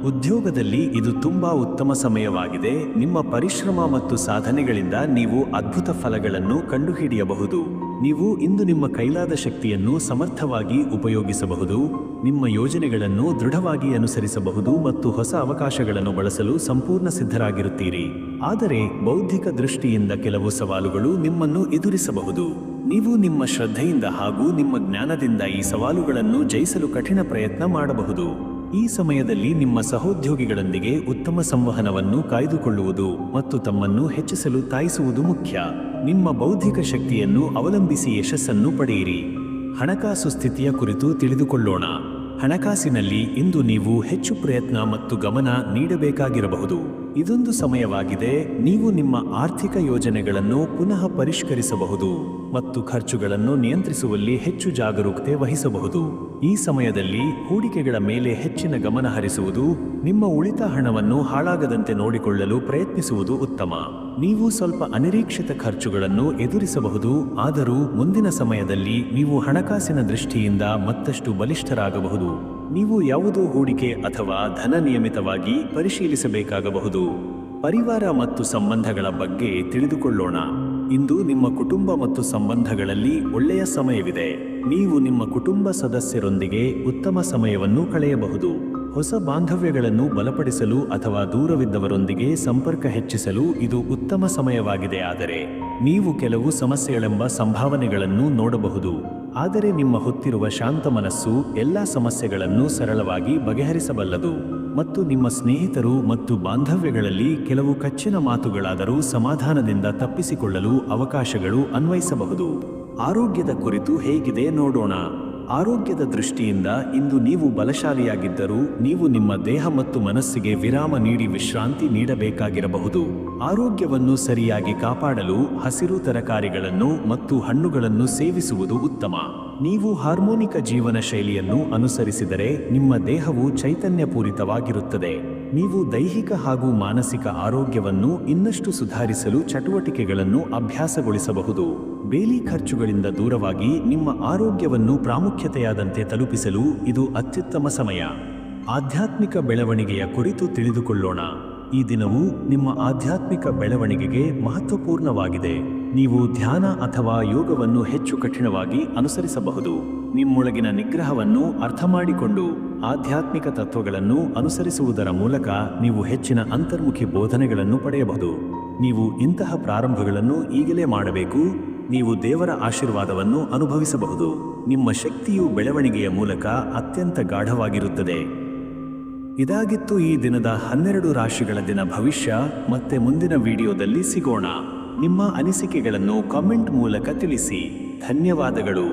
S1: ಉದ್ಯೋಗದಲ್ಲಿ ಇದು ತುಂಬಾ ಉತ್ತಮ ಸಮಯವಾಗಿದೆ. ನಿಮ್ಮ ಪರಿಶ್ರಮ ಮತ್ತು ಸಾಧನೆಗಳಿಂದ ನೀವು ಅದ್ಭುತ ಫಲಗಳನ್ನು ಕಂಡುಹಿಡಿಯಬಹುದು. ನೀವು ಇಂದು ನಿಮ್ಮ ಕೈಲಾದ ಶಕ್ತಿಯನ್ನು ಸಮರ್ಥವಾಗಿ ಉಪಯೋಗಿಸಬಹುದು. ನಿಮ್ಮ ಯೋಜನೆಗಳನ್ನು ದೃಢವಾಗಿ ಅನುಸರಿಸಬಹುದು ಮತ್ತು ಹೊಸ ಅವಕಾಶಗಳನ್ನು ಬಳಸಲು ಸಂಪೂರ್ಣ ಸಿದ್ಧರಾಗಿರುತ್ತೀರಿ. ಆದರೆ ಬೌದ್ಧಿಕ ದೃಷ್ಟಿಯಿಂದ ಕೆಲವು ಸವಾಲುಗಳು ನಿಮ್ಮನ್ನು ಎದುರಿಸಬಹುದು. ನೀವು ನಿಮ್ಮ ಶ್ರದ್ಧೆಯಿಂದ ಹಾಗೂ ನಿಮ್ಮ ಜ್ಞಾನದಿಂದ ಈ ಸವಾಲುಗಳನ್ನು ಜಯಿಸಲು ಕಠಿಣ ಪ್ರಯತ್ನ ಮಾಡಬಹುದು. ಈ ಸಮಯದಲ್ಲಿ ನಿಮ್ಮ ಸಹೋದ್ಯೋಗಿಗಳೊಂದಿಗೆ ಉತ್ತಮ ಸಂವಹನವನ್ನು ಕಾಯ್ದುಕೊಳ್ಳುವುದು ಮತ್ತು ತಮ್ಮನ್ನು ಹೆಚ್ಚಿಸಲು ತಾಯಿಸುವುದು ಮುಖ್ಯ. ನಿಮ್ಮ ಬೌದ್ಧಿಕ ಶಕ್ತಿಯನ್ನು ಅವಲಂಬಿಸಿ ಯಶಸ್ಸನ್ನು ಪಡೆಯಿರಿ. ಹಣಕಾಸು ಸ್ಥಿತಿಯ ಕುರಿತು ತಿಳಿದುಕೊಳ್ಳೋಣ. ಹಣಕಾಸಿನಲ್ಲಿ ಇಂದು ನೀವು ಹೆಚ್ಚು ಪ್ರಯತ್ನ ಮತ್ತು ಗಮನ ನೀಡಬೇಕಾಗಿರಬಹುದು. ಇದೊಂದು ಸಮಯವಾಗಿದೆ ನೀವು ನಿಮ್ಮ ಆರ್ಥಿಕ ಯೋಜನೆಗಳನ್ನು ಪುನಃ ಪರಿಷ್ಕರಿಸಬಹುದು ಮತ್ತು ಖರ್ಚುಗಳನ್ನು ನಿಯಂತ್ರಿಸುವಲ್ಲಿ ಹೆಚ್ಚು ಜಾಗರೂಕತೆ ವಹಿಸಬಹುದು. ಈ ಸಮಯದಲ್ಲಿ ಹೂಡಿಕೆಗಳ ಮೇಲೆ ಹೆಚ್ಚಿನ ಗಮನ ಹರಿಸುವುದು, ನಿಮ್ಮ ಉಳಿತ ಹಣವನ್ನು ಹಾಳಾಗದಂತೆ ನೋಡಿಕೊಳ್ಳಲು ಪ್ರಯತ್ನಿಸುವುದು ಉತ್ತಮ. ನೀವು ಸ್ವಲ್ಪ ಅನಿರೀಕ್ಷಿತ ಖರ್ಚುಗಳನ್ನು ಎದುರಿಸಬಹುದು, ಆದರೂ ಮುಂದಿನ ಸಮಯದಲ್ಲಿ ನೀವು ಹಣಕಾಸಿನ ದೃಷ್ಟಿಯಿಂದ ಮತ್ತಷ್ಟು ಬಲಿಷ್ಠರಾಗಬಹುದು. ನೀವು ಯಾವುದೋ ಹೂಡಿಕೆ ಅಥವಾ ಧನ ನಿಯಮಿತವಾಗಿ ಪರಿಶೀಲಿಸಬೇಕಾಗಬಹುದು. ಪರಿವಾರ ಮತ್ತು ಸಂಬಂಧಗಳ ಬಗ್ಗೆ ತಿಳಿದುಕೊಳ್ಳೋಣ. ಇಂದು ನಿಮ್ಮ ಕುಟುಂಬ ಮತ್ತು ಸಂಬಂಧಗಳಲ್ಲಿ ಒಳ್ಳೆಯ ಸಮಯವಿದೆ. ನೀವು ನಿಮ್ಮ ಕುಟುಂಬ ಸದಸ್ಯರೊಂದಿಗೆ ಉತ್ತಮ ಸಮಯವನ್ನು ಕಳೆಯಬಹುದು. ಹೊಸ ಬಾಂಧವ್ಯಗಳನ್ನು ಬಲಪಡಿಸಲು ಅಥವಾ ದೂರವಿದ್ದವರೊಂದಿಗೆ ಸಂಪರ್ಕ ಹೆಚ್ಚಿಸಲು ಇದು ಉತ್ತಮ ಸಮಯವಾಗಿದೆ. ಆದರೆ ನೀವು ಕೆಲವು ಸಮಸ್ಯೆಗಳೆಂಬ ಸಂಭಾವನೆಗಳನ್ನು ನೋಡಬಹುದು. ಆದರೆ ನಿಮ್ಮ ಹೊತ್ತಿರುವ ಶಾಂತ ಮನಸ್ಸು ಎಲ್ಲ ಸಮಸ್ಯೆಗಳನ್ನು ಸರಳವಾಗಿ ಬಗೆಹರಿಸಬಲ್ಲದು. ಮತ್ತು ನಿಮ್ಮ ಸ್ನೇಹಿತರು ಮತ್ತು ಬಾಂಧವ್ಯಗಳಲ್ಲಿ ಕೆಲವು ಕಚ್ಚಿನ ಮಾತುಗಳಾದರೂ ಸಮಾಧಾನದಿಂದ ತಪ್ಪಿಸಿಕೊಳ್ಳಲು ಅವಕಾಶಗಳು ಅನ್ವಯಿಸಬಹುದು. ಆರೋಗ್ಯದ ಕುರಿತು ಹೇಗಿದೆ ನೋಡೋಣ. ಆರೋಗ್ಯದ ದೃಷ್ಟಿಯಿಂದ ಇಂದು ನೀವು ಬಲಶಾಲಿಯಾಗಿದ್ದರೂ ನೀವು ನಿಮ್ಮ ದೇಹ ಮತ್ತು ಮನಸ್ಸಿಗೆ ವಿರಾಮ ನೀಡಿ ವಿಶ್ರಾಂತಿ ನೀಡಬೇಕಾಗಿರಬಹುದು. ಆರೋಗ್ಯವನ್ನು ಸರಿಯಾಗಿ ಕಾಪಾಡಲು ಹಸಿರು ತರಕಾರಿಗಳನ್ನು ಮತ್ತು ಹಣ್ಣುಗಳನ್ನು ಸೇವಿಸುವುದು ಉತ್ತಮ. ನೀವು ಹಾರ್ಮೋನಿಕ ಜೀವನ ಶೈಲಿಯನ್ನು ಅನುಸರಿಸಿದರೆ ನಿಮ್ಮ ದೇಹವು ಚೈತನ್ಯಪೂರಿತವಾಗಿರುತ್ತದೆ. ನೀವು ದೈಹಿಕ ಹಾಗೂ ಮಾನಸಿಕ ಆರೋಗ್ಯವನ್ನು ಇನ್ನಷ್ಟು ಸುಧಾರಿಸಲು ಚಟುವಟಿಕೆಗಳನ್ನು ಅಭ್ಯಾಸಗೊಳಿಸಬಹುದು. ಬೇಲಿ ಖರ್ಚುಗಳಿಂದ ದೂರವಾಗಿ ನಿಮ್ಮ ಆರೋಗ್ಯವನ್ನು ಪ್ರಾಮುಖ್ಯತೆಯಾದಂತೆ ತಲುಪಿಸಲು ಇದು ಅತ್ಯುತ್ತಮ ಸಮಯ. ಆಧ್ಯಾತ್ಮಿಕ ಬೆಳವಣಿಗೆಯ ಕುರಿತು ತಿಳಿದುಕೊಳ್ಳೋಣ. ಈ ದಿನವು ನಿಮ್ಮ ಆಧ್ಯಾತ್ಮಿಕ ಬೆಳವಣಿಗೆಗೆ ಮಹತ್ವಪೂರ್ಣವಾಗಿದೆ. ನೀವು ಧ್ಯಾನ ಅಥವಾ ಯೋಗವನ್ನು ಹೆಚ್ಚು ಕಠಿಣವಾಗಿ ಅನುಸರಿಸಬಹುದು. ನಿಮ್ಮೊಳಗಿನ ನಿಗ್ರಹವನ್ನು ಅರ್ಥಮಾಡಿಕೊಂಡು ಆಧ್ಯಾತ್ಮಿಕ ತತ್ವಗಳನ್ನು ಅನುಸರಿಸುವುದರ ಮೂಲಕ ನೀವು ಹೆಚ್ಚಿನ ಅಂತರ್ಮುಖಿ ಬೋಧನೆಗಳನ್ನು ಪಡೆಯಬಹುದು. ನೀವು ಇಂತಹ ಪ್ರಾರಂಭಗಳನ್ನು ಈಗಲೇ ಮಾಡಬೇಕು. ನೀವು ದೇವರ ಆಶೀರ್ವಾದವನ್ನು ಅನುಭವಿಸಬಹುದು. ನಿಮ್ಮ ಶಕ್ತಿಯು ಬೆಳವಣಿಗೆಯ ಮೂಲಕ ಅತ್ಯಂತ ಗಾಢವಾಗಿರುತ್ತದೆ. ಇದಾಗಿತ್ತು ಈ ದಿನದ 12 ರಾಶಿಗಳ ದಿನ ಭವಿಷ್ಯ. ಮತ್ತೆ ಮುಂದಿನ ವಿಡಿಯೋದಲ್ಲಿ ಸಿಗೋಣ. ನಿಮ್ಮ ಅನಿಸಿಕೆಗಳನ್ನು ಕಾಮೆಂಟ್ ಮೂಲಕ ತಿಳಿಸಿ. ಧನ್ಯವಾದಗಳು.